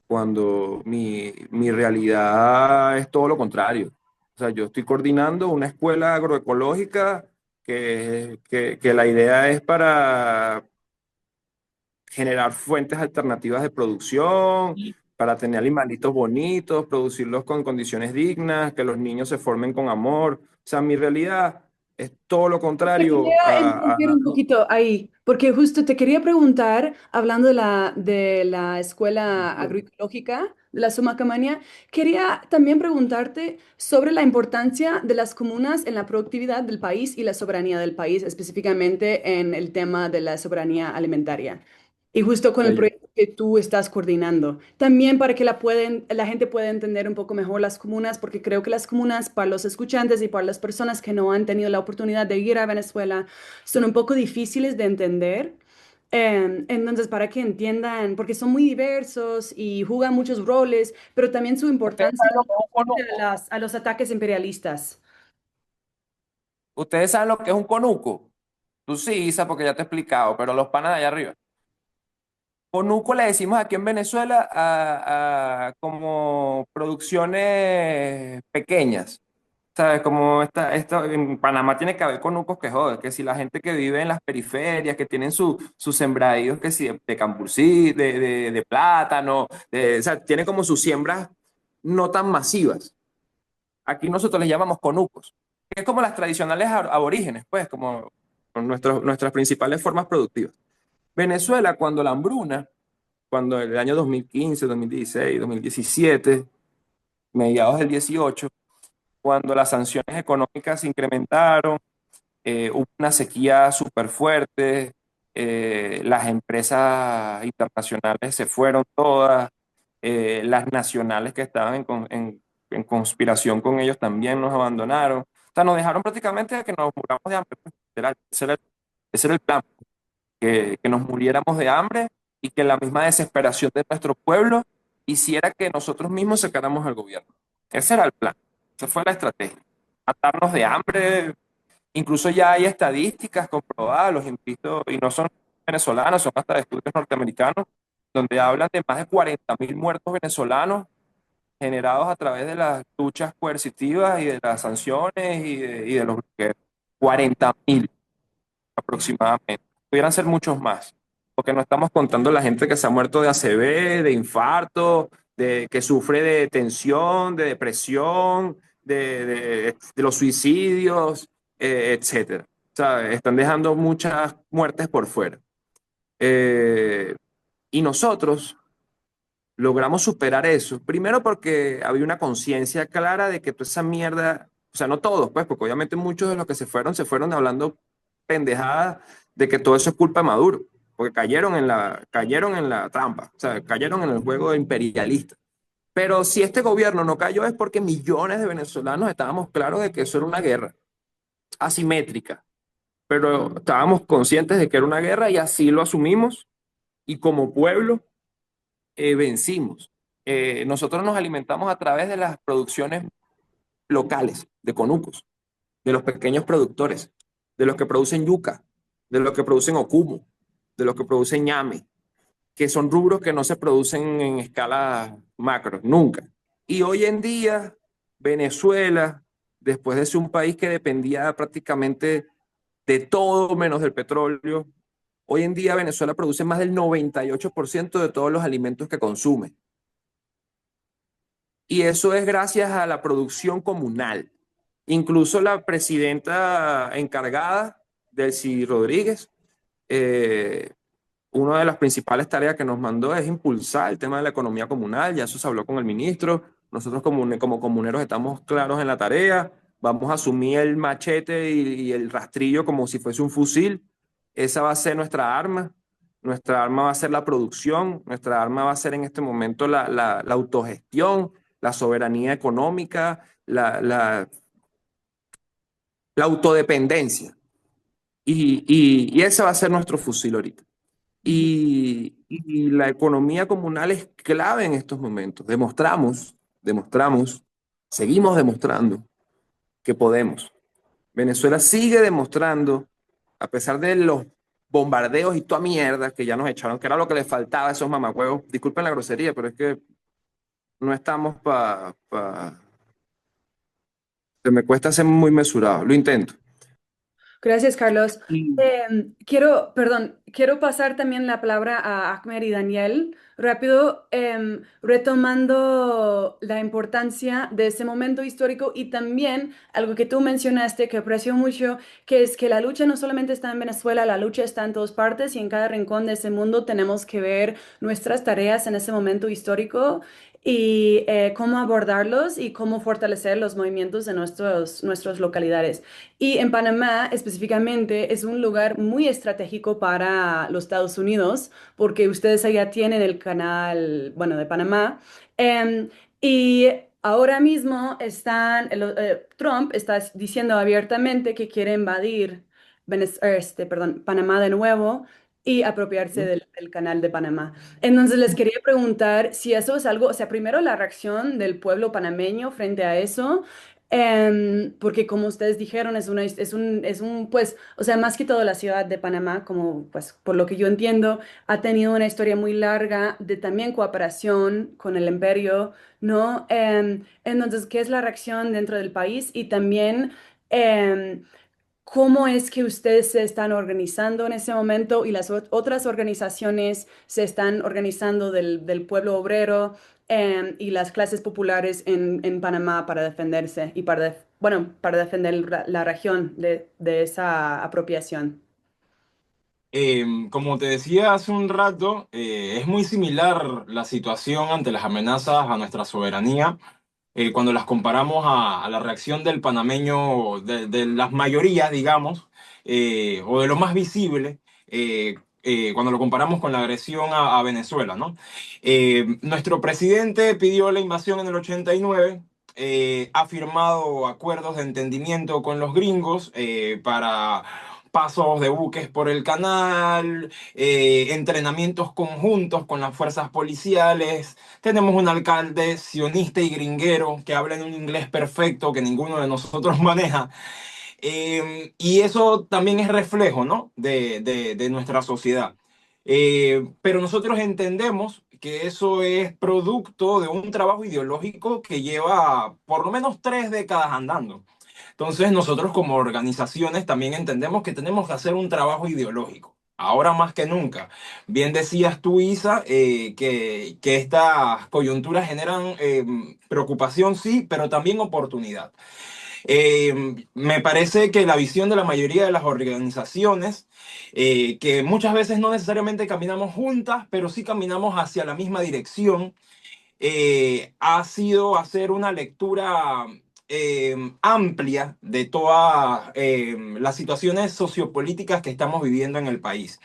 cuando mi realidad es todo lo contrario. O sea, yo estoy coordinando una escuela agroecológica que la idea es para generar fuentes alternativas de producción, para tener animalitos bonitos, producirlos con condiciones dignas, que los niños se formen con amor. O sea, mi realidad es todo lo Te contrario quería interrumpir un poquito ahí, porque justo te quería preguntar, hablando de la escuela agroecológica de la Sumacamanía, quería también preguntarte sobre la importancia de las comunas en la productividad del país y la soberanía del país, específicamente en el tema de la soberanía alimentaria. Y justo con el Bello. proyecto que tú estás coordinando. También para que la gente pueda entender un poco mejor las comunas, porque creo que las comunas, para los escuchantes y para las personas que no han tenido la oportunidad de ir a Venezuela, son un poco difíciles de entender. Entonces, para que entiendan, porque son muy diversos y juegan muchos roles, pero también su ¿Ustedes importancia saben lo que es un frente conuco? a los ataques imperialistas. ¿Ustedes saben lo que es un conuco? Tú sí, Isa, porque ya te he explicado, pero los panas de allá arriba. Conuco le decimos aquí en Venezuela a como producciones pequeñas. ¿Sabes? Como en Panamá tiene que haber conucos que joder, que si la gente que vive en las periferias, que tienen sus sembradíos, que si de campurcí, de plátano, o sea, tiene como sus siembras no tan masivas. Aquí nosotros les llamamos conucos, que es como las tradicionales aborígenes, pues, como con nuestras principales formas productivas. Venezuela, cuando la hambruna, cuando el año 2015, 2016, 2017, mediados del 18, cuando las sanciones económicas se incrementaron, hubo una sequía súper fuerte, las empresas internacionales se fueron todas, las nacionales que estaban en conspiración con ellos también nos abandonaron. O sea, nos dejaron prácticamente que nos muramos de hambre, pues, literal. Ese era el plan, que nos muriéramos de hambre y que la misma desesperación de nuestro pueblo hiciera que nosotros mismos sacáramos al gobierno. Ese era el plan, esa fue la estrategia. Matarnos de hambre. Incluso ya hay estadísticas comprobadas, los insisto, y no son venezolanos, son hasta de estudios norteamericanos, donde hablan de más de 40.000 muertos venezolanos generados a través de las luchas coercitivas y de las sanciones y de los bloqueos. 40.000 aproximadamente. Pudieran ser muchos más, porque no estamos contando la gente que se ha muerto de ACV, de infarto, que sufre de tensión, de depresión, de los suicidios, etcétera. O sea, están dejando muchas muertes por fuera. Eh, y nosotros logramos superar eso. Primero porque había una conciencia clara de que toda esa mierda, o sea, no todos, pues, porque obviamente muchos de los que se fueron hablando pendejadas de que todo eso es culpa de Maduro, porque cayeron en la trampa, o sea, cayeron en el juego imperialista. Pero si este gobierno no cayó es porque millones de venezolanos estábamos claros de que eso era una guerra asimétrica, pero estábamos conscientes de que era una guerra y así lo asumimos y como pueblo vencimos. Nosotros nos alimentamos a través de las producciones locales de conucos, de los pequeños productores, de los que producen yuca, de los que producen okumo, de los que producen ñame, que son rubros que no se producen en escala macro, nunca. Y hoy en día, Venezuela, después de ser un país que dependía prácticamente de todo menos del petróleo, hoy en día Venezuela produce más del 98% de todos los alimentos que consume. Y eso es gracias a la producción comunal. Incluso la presidenta encargada, Delcy Rodríguez, eh, una de las principales tareas que nos mandó es impulsar el tema de la economía comunal. Ya eso se habló con el ministro. Nosotros como comuneros estamos claros en la tarea. Vamos a asumir el machete y el rastrillo como si fuese un fusil. Esa va a ser nuestra arma. Nuestra arma va a ser la producción. Nuestra arma va a ser en este momento la autogestión, la soberanía económica, la autodependencia. Y ese va a ser nuestro fusil ahorita. Y la economía comunal es clave en estos momentos. Demostramos, seguimos demostrando que podemos. Venezuela sigue demostrando, a pesar de los bombardeos y toda mierda que ya nos echaron, que era lo que les faltaba a esos mamacuevos. Disculpen la grosería, pero es que no estamos se me cuesta ser muy mesurado. Lo intento. Gracias, Carlos. Y Quiero pasar también la palabra a Ahmed y Daniel. Rápido, retomando la importancia de ese momento histórico y también algo que tú mencionaste que aprecio mucho, que es que la lucha no solamente está en Venezuela, la lucha está en todas partes y en cada rincón de ese mundo tenemos que ver nuestras tareas en ese momento histórico y cómo abordarlos y cómo fortalecer los movimientos de nuestras localidades. Y en Panamá específicamente es un lugar muy estratégico para los Estados Unidos porque ustedes allá tienen el canal, bueno, de Panamá. Em, y ahora mismo Trump está diciendo abiertamente que quiere invadir Panamá de nuevo y apropiarse del canal de Panamá. Entonces les quería preguntar si eso es algo, o sea, primero la reacción del pueblo panameño frente a eso. Porque como ustedes dijeron, pues, o sea, más que todo la ciudad de Panamá, como, pues, por lo que yo entiendo, ha tenido una historia muy larga de también cooperación con el imperio, ¿no? Entonces, ¿qué es la reacción dentro del país? Y también, em, ¿cómo es que ustedes se están organizando en ese momento y las otras organizaciones se están organizando del pueblo obrero y las clases populares en Panamá para defenderse y bueno, para defender la región de esa apropiación? Como te decía hace un rato, es muy similar la situación ante las amenazas a nuestra soberanía cuando las comparamos a la reacción del panameño, de las mayorías, digamos, o de lo más visible, cuando lo comparamos con la agresión a Venezuela, ¿no? Nuestro presidente pidió la invasión en el 89. Ha firmado acuerdos de entendimiento con los gringos para pasos de buques por el canal, entrenamientos conjuntos con las fuerzas policiales. Tenemos un alcalde sionista y gringuero que habla en un inglés perfecto que ninguno de nosotros maneja. Y eso también es reflejo, ¿no? de nuestra sociedad. Pero nosotros entendemos que eso es producto de un trabajo ideológico que lleva por lo menos 3 décadas andando. Entonces nosotros como organizaciones también entendemos que tenemos que hacer un trabajo ideológico. Ahora más que nunca. Bien decías tú, Isa, que estas coyunturas generan preocupación, sí, pero también oportunidad. Me parece que la visión de la mayoría de las organizaciones, que muchas veces no necesariamente caminamos juntas, pero sí caminamos hacia la misma dirección, ha sido hacer una lectura amplia de todas las situaciones sociopolíticas que estamos viviendo en el país.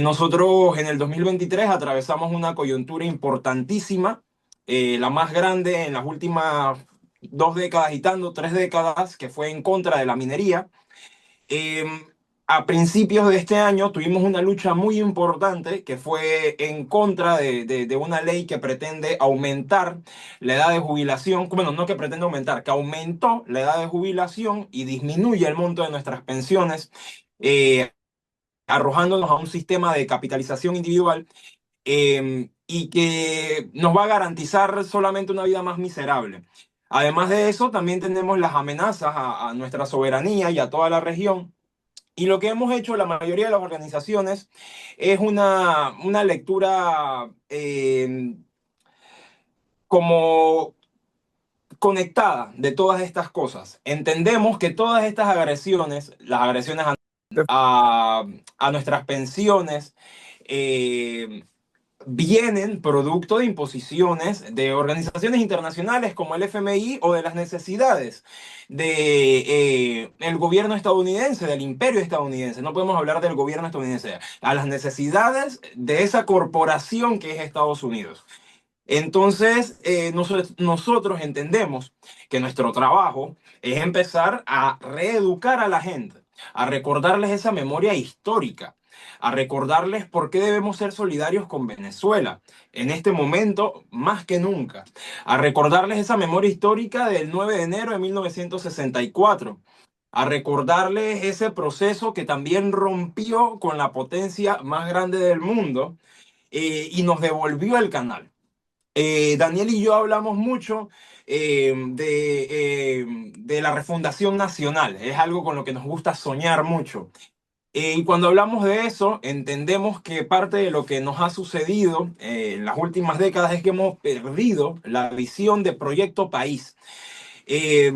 Nosotros en el 2023 atravesamos una coyuntura importantísima, la más grande en las últimas 2 décadas y tanto, 3 décadas, que fue en contra de la minería. Eh, a principios de este año tuvimos una lucha muy importante que fue en contra de una ley que pretende aumentar la edad de jubilación, bueno, no que pretende aumentar, que aumentó la edad de jubilación y disminuye el monto de nuestras pensiones, eh, arrojándonos a un sistema de capitalización individual y que nos va a garantizar solamente una vida más miserable. Además de eso, también tenemos las amenazas a nuestra soberanía y a toda la región. Y lo que hemos hecho la mayoría de las organizaciones es una lectura como conectada de todas estas cosas. Entendemos que todas estas agresiones, las agresiones a, a nuestras pensiones, eh, vienen producto de imposiciones de organizaciones internacionales como el FMI o de las necesidades de el gobierno estadounidense, del imperio estadounidense. No podemos hablar del gobierno estadounidense, a las necesidades de esa corporación que es Estados Unidos. Entonces, nosotros entendemos que nuestro trabajo es empezar a reeducar a la gente, a recordarles esa memoria histórica, a recordarles por qué debemos ser solidarios con Venezuela en este momento más que nunca, a recordarles esa memoria histórica del 9 de enero de 1964, a recordarles ese proceso que también rompió con la potencia más grande del mundo y nos devolvió el canal. Daniel y yo hablamos mucho de la refundación nacional, es algo con lo que nos gusta soñar mucho. Y cuando hablamos de eso, entendemos que parte de lo que nos ha sucedido en las últimas décadas es que hemos perdido la visión de proyecto país. Eh,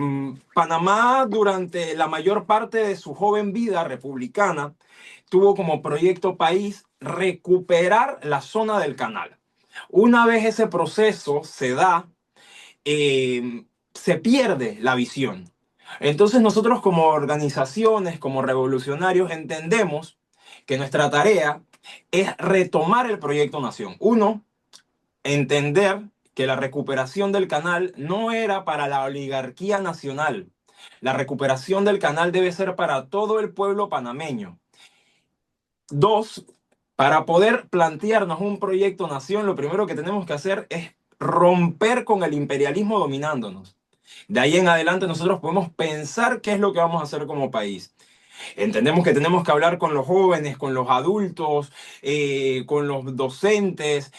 Panamá, durante la mayor parte de su joven vida republicana, tuvo como proyecto país recuperar la zona del canal. Una vez ese proceso se da, se pierde la visión. Entonces nosotros como organizaciones, como revolucionarios, entendemos que nuestra tarea es retomar el proyecto Nación. Uno, entender que la recuperación del canal no era para la oligarquía nacional. La recuperación del canal debe ser para todo el pueblo panameño. Dos, para poder plantearnos un proyecto nación, lo primero que tenemos que hacer es romper con el imperialismo dominándonos. De ahí en adelante nosotros podemos pensar qué es lo que vamos a hacer como país. Entendemos que tenemos que hablar con los jóvenes, con los adultos, con los docentes.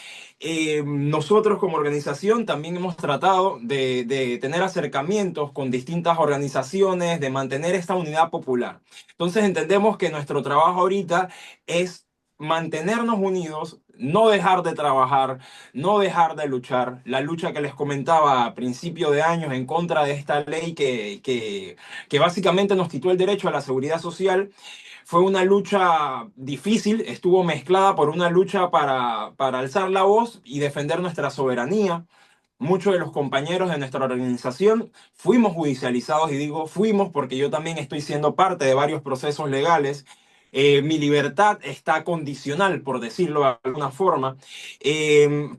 Nosotros como organización también hemos tratado de tener acercamientos con distintas organizaciones, de mantener esta unidad popular. Entonces entendemos que nuestro trabajo ahorita es mantenernos unidos, no dejar de trabajar, no dejar de luchar. La lucha que les comentaba a principio de años en contra de esta ley que básicamente nos quitó el derecho a la seguridad social, fue una lucha difícil, estuvo mezclada por una lucha para alzar la voz y defender nuestra soberanía. Muchos de los compañeros de nuestra organización fuimos judicializados, y digo fuimos porque yo también estoy siendo parte de varios procesos legales. Mi libertad está condicional, por decirlo de alguna forma,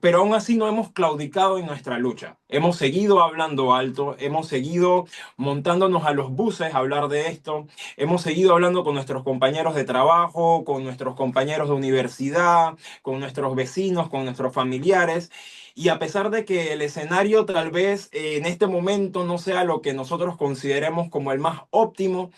pero aún así no hemos claudicado en nuestra lucha. Hemos seguido hablando alto, hemos seguido montándonos a los buses a hablar de esto, hemos seguido hablando con nuestros compañeros de trabajo, con nuestros compañeros de universidad, con nuestros vecinos, con nuestros familiares. Y a pesar de que el escenario tal vez en este momento no sea lo que nosotros consideremos como el más óptimo,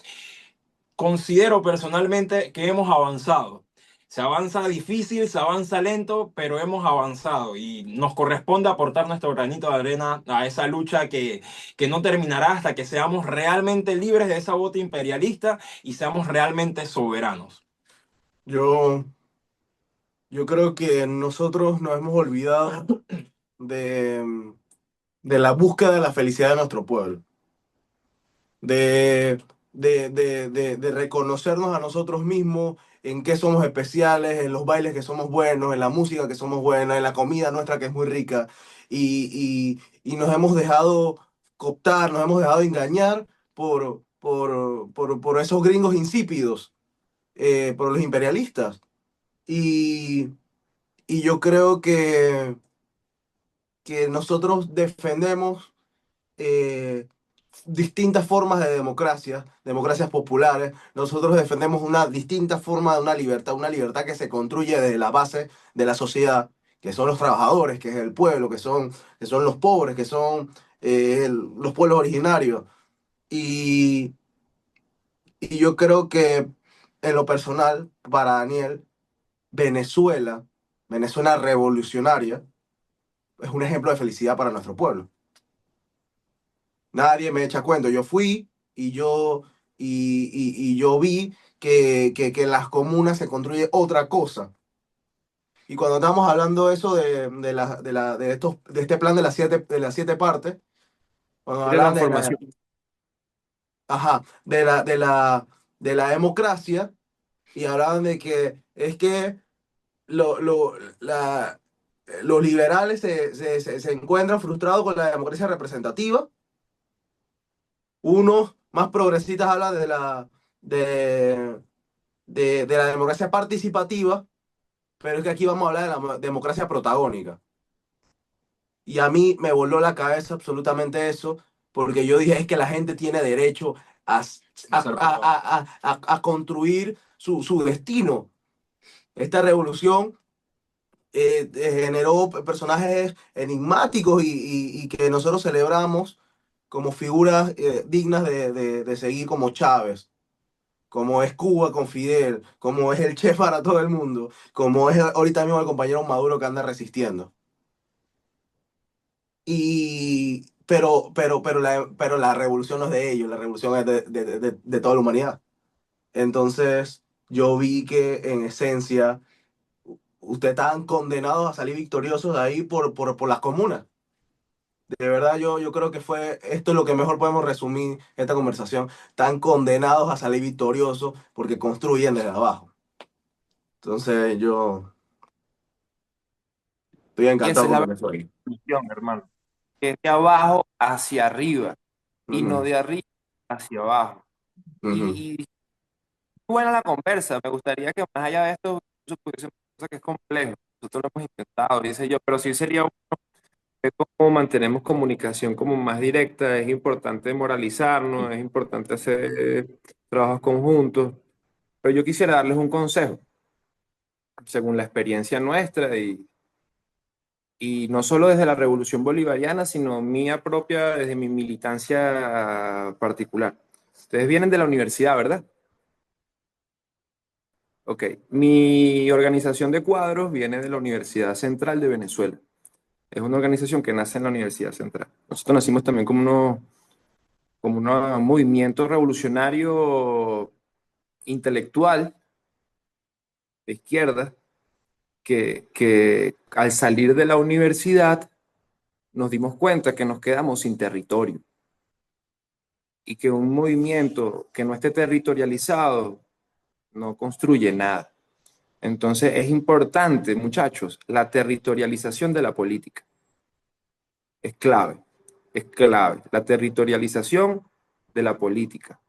considero personalmente que hemos avanzado. Se avanza difícil, se avanza lento, pero hemos avanzado y nos corresponde aportar nuestro granito de arena a esa lucha que no terminará hasta que seamos realmente libres de esa bota imperialista y seamos realmente soberanos. Yo, yo creo que nosotros nos hemos olvidado de, de la búsqueda de la felicidad de nuestro pueblo, de, de reconocernos a nosotros mismos en qué somos especiales, en los bailes que somos buenos, en la música que somos buenos, en la comida nuestra que es muy rica, y nos hemos dejado cooptar, nos hemos dejado engañar por esos gringos insípidos, por los imperialistas. Y, y yo creo que nosotros defendemos eh, distintas formas de democracia, democracias populares. Nosotros defendemos una distinta forma de una libertad que se construye desde la base de la sociedad, que son los trabajadores, que es el pueblo, que son los pobres, que son los pueblos originarios. Y, y yo creo que en lo personal, para Daniel, Venezuela, Venezuela revolucionaria, es un ejemplo de felicidad para nuestro pueblo. Nadie me echa cuento. Yo fui y yo vi que en las comunas se construye otra cosa. Y cuando estamos hablando de eso, de este plan de las siete partes, cuando De hablaban transformación. ajá, de la democracia, y hablaban de que es que lo, lo- la, los liberales se encuentran frustrados con la democracia representativa. Unos más progresistas hablan de, de la democracia participativa, pero es que aquí vamos a hablar de la democracia protagónica. Y a mí me voló la cabeza absolutamente eso, porque yo dije, es que la gente tiene derecho a construir su destino. Esta revolución generó personajes enigmáticos y que nosotros celebramos como figuras dignas de seguir, como Chávez, como es Cuba con Fidel, como es el Che para todo el mundo, como es ahorita mismo el compañero Maduro que anda resistiendo. Pero la revolución no es de ellos, la revolución es de toda la humanidad. Entonces, yo vi que en esencia ustedes estaban condenados a salir victoriosos de ahí por las comunas. De verdad, yo creo que esto es lo que mejor podemos resumir esta conversación. Están condenados a salir victoriosos porque construyen desde abajo. Entonces, yo estoy Y esa encantado es con la Venezuela. visión, hermano. Que es de abajo hacia arriba y no Ujú, de arriba hacia abajo. ujú, Y buena la conversa. Me gustaría que más allá de esto, eso pudiese ser una cosa que es complejo. Nosotros lo hemos intentado, dice yo, pero sí sería cómo mantenemos comunicación como más directa. Es importante moralizarnos, es importante hacer trabajos conjuntos. Pero yo quisiera darles un consejo, según la experiencia nuestra Y no solo desde la Revolución Bolivariana, sino mía propia desde mi militancia particular. Ustedes vienen de la universidad, ¿verdad? Ok. Mi organización de cuadros viene de la Universidad Central de Venezuela. Es una organización que nace en la Universidad Central. Nosotros nacimos también como un movimiento revolucionario intelectual de izquierda que al salir de la universidad nos dimos cuenta que nos quedamos sin territorio y que un movimiento que no esté territorializado no construye nada. Entonces es importante, muchachos, la territorialización de la política. Es clave, es clave. La territorialización de la política.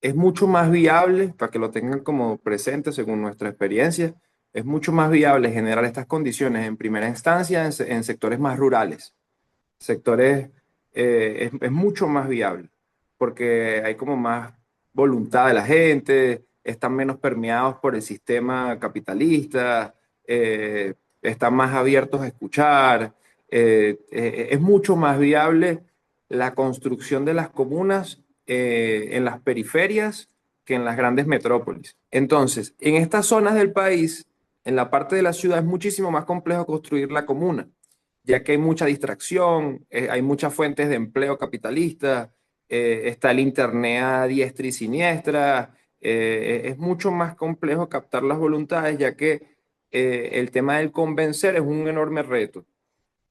Es mucho más viable, para que lo tengan como presente según nuestra experiencia, es mucho más viable generar estas condiciones en primera instancia en sectores más rurales. Sectores, es mucho más viable, porque hay como más voluntad de la gente, están menos permeados por el sistema capitalista, están más abiertos a escuchar, es mucho más viable la construcción de las comunas en las periferias que en las grandes metrópolis. Entonces, en estas zonas del país, en la parte de la ciudad es muchísimo más complejo construir la comuna, ya que hay mucha distracción, hay muchas fuentes de empleo capitalista, está el internet a diestra y siniestra, es mucho más complejo captar las voluntades, ya que el tema del convencer es un enorme reto.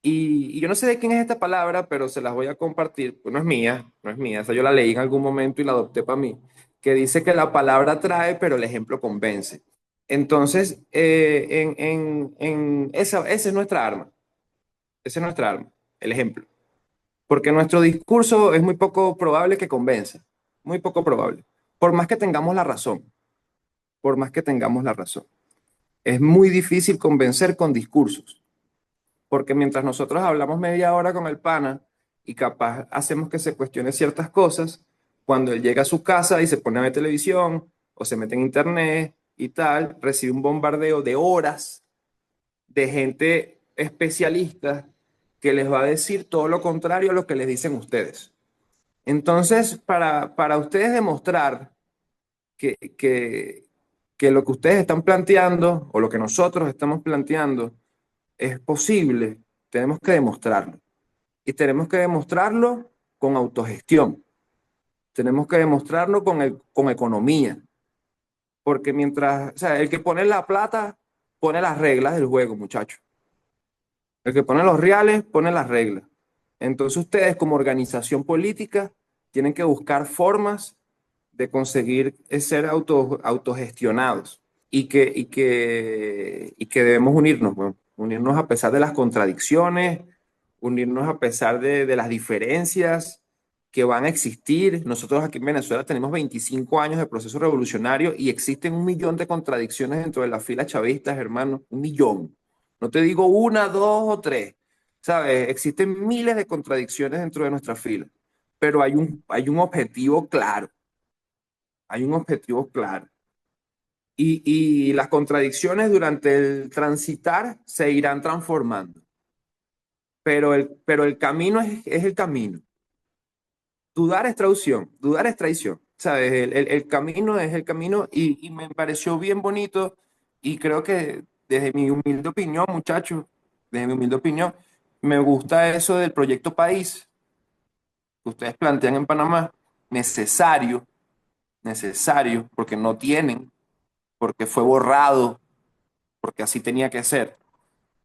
Y yo no sé de quién es esta palabra, pero se las voy a compartir, pues no es mía, no es mía, o sea, yo la leí en algún momento y la adopté para mí, que dice que la palabra atrae, pero el ejemplo convence. Entonces, esa es nuestra arma. Esa es nuestra arma, el ejemplo. Porque nuestro discurso es muy poco probable que convenza, muy poco probable. Por más que tengamos la razón, por más que tengamos la razón. Es muy difícil convencer con discursos, porque mientras nosotros hablamos media hora con el pana y capaz hacemos que se cuestione ciertas cosas, cuando él llega a su casa y se pone a ver televisión o se mete en internet y tal, recibe un bombardeo de horas de gente especialista que les va a decir todo lo contrario a lo que les dicen ustedes. Entonces, para ustedes demostrar que, que, que lo que ustedes están planteando o lo que nosotros estamos planteando es posible, tenemos que demostrarlo. Y tenemos que demostrarlo con autogestión. Tenemos que demostrarlo con economía. Porque mientras, o sea, el que pone la plata pone las reglas del juego, muchachos. El que pone los reales pone las reglas. Entonces ustedes como organización política tienen que buscar formas de conseguir ser autogestionados y que debemos unirnos, ¿no? Unirnos a pesar de las contradicciones, unirnos a pesar de las diferencias que van a existir. Nosotros aquí en Venezuela tenemos 25 años de proceso revolucionario y existen 1 millón de contradicciones dentro de las filas chavistas, hermano, 1 millón. No te digo una, dos o tres, ¿sabes? Existen miles de contradicciones dentro de nuestra fila, pero hay un objetivo claro, hay un objetivo claro. Y las contradicciones durante el transitar se irán transformando, pero el camino es el camino. Dudar es traición, dudar es traición, ¿sabes? El camino es el camino y me pareció bien bonito y creo que desde mi humilde opinión, muchachos, desde mi humilde opinión, me gusta eso del proyecto país que ustedes plantean en Panamá, necesario, necesario, porque no tienen, porque fue borrado, porque así tenía que ser.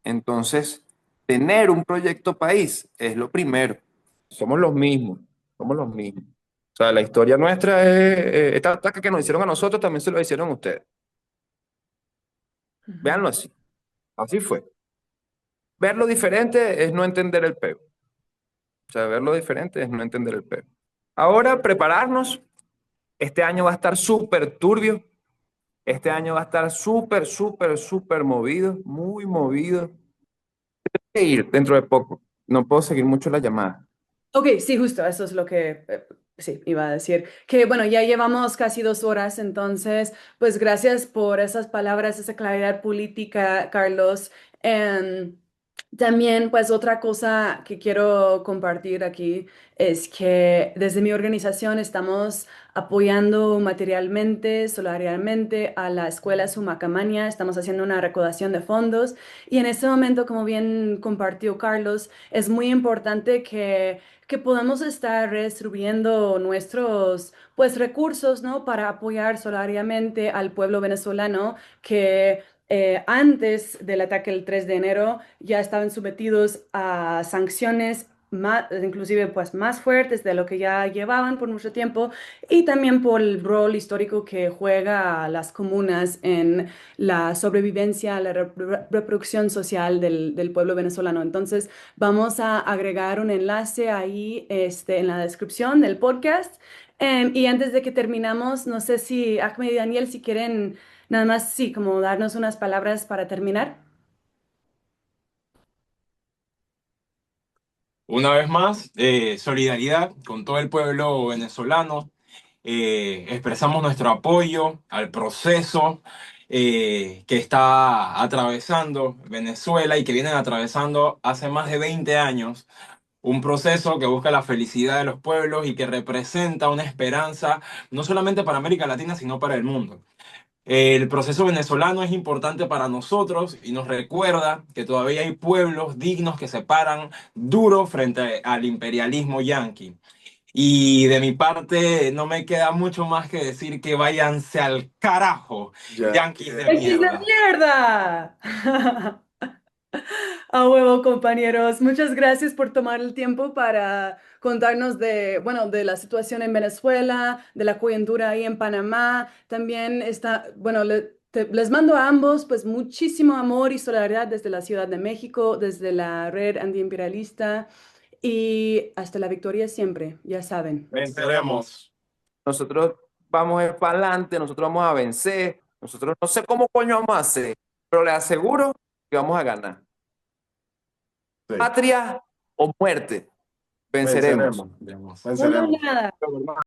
Entonces, tener un proyecto país es lo primero. Somos los mismos, somos los mismos. O sea, la historia nuestra es, esta ataque que nos hicieron a nosotros también se lo hicieron a ustedes. Ujú. Véanlo así, así fue. Verlo diferente es no entender el peo. O sea, verlo diferente es no entender el peo. Ahora, prepararnos. Este año va a estar súper turbio. Este año va a estar súper, súper, súper movido, muy movido. Que ir dentro de poco. No puedo seguir mucho la llamada. Ok, sí, justo, eso es lo que sí, iba a decir. Que bueno, ya llevamos casi 2 horas, entonces, pues gracias por esas palabras, esa claridad política, Carlos. Em, También, pues otra cosa que quiero compartir aquí es que desde mi organización estamos apoyando materialmente, solidariamente a la escuela Sumacamaña. Estamos haciendo una recaudación de fondos y en este momento, como bien compartió Carlos, es muy importante que podamos estar redistribuyendo nuestros, pues, recursos, ¿no? Para apoyar solidariamente al pueblo venezolano que antes del ataque del 3 de enero ya estaban sometidos a sanciones más, inclusive pues más fuertes de lo que ya llevaban por mucho tiempo y también por el rol histórico que juega las comunas en la sobrevivencia, la reproducción social del pueblo venezolano. Entonces vamos a agregar un enlace ahí en la descripción del podcast. Y antes de que terminamos, no sé si Ahmed y Daniel, si quieren nada más, sí, como darnos unas palabras para terminar. Una vez más, solidaridad con todo el pueblo venezolano. Expresamos nuestro apoyo al proceso que está atravesando Venezuela y que vienen atravesando hace más de 20 años. Un proceso que busca la felicidad de los pueblos y que representa una esperanza no solamente para América Latina, sino para el mundo. El proceso venezolano es importante para nosotros y nos recuerda que todavía hay pueblos dignos que se paran duro frente al imperialismo yanqui. Y de mi parte no me queda mucho más que decir que váyanse al carajo, Ya. yanquis de ¡X de mierda. mierda! A huevo, compañeros. Muchas gracias por tomar el tiempo para contarnos de, bueno, de la situación en Venezuela, de la coyuntura ahí en Panamá. También está, bueno, les mando a ambos pues muchísimo amor y solidaridad desde la Ciudad de México, desde la red antiimperialista y hasta la victoria siempre, ya saben. Venceremos. Nosotros vamos a ir para adelante, nosotros vamos a vencer, nosotros no sé cómo coño vamos a hacer, pero les aseguro que vamos a ganar. Sí. Patria o muerte, venceremos. Venceremos. Uno Venceremos. nada.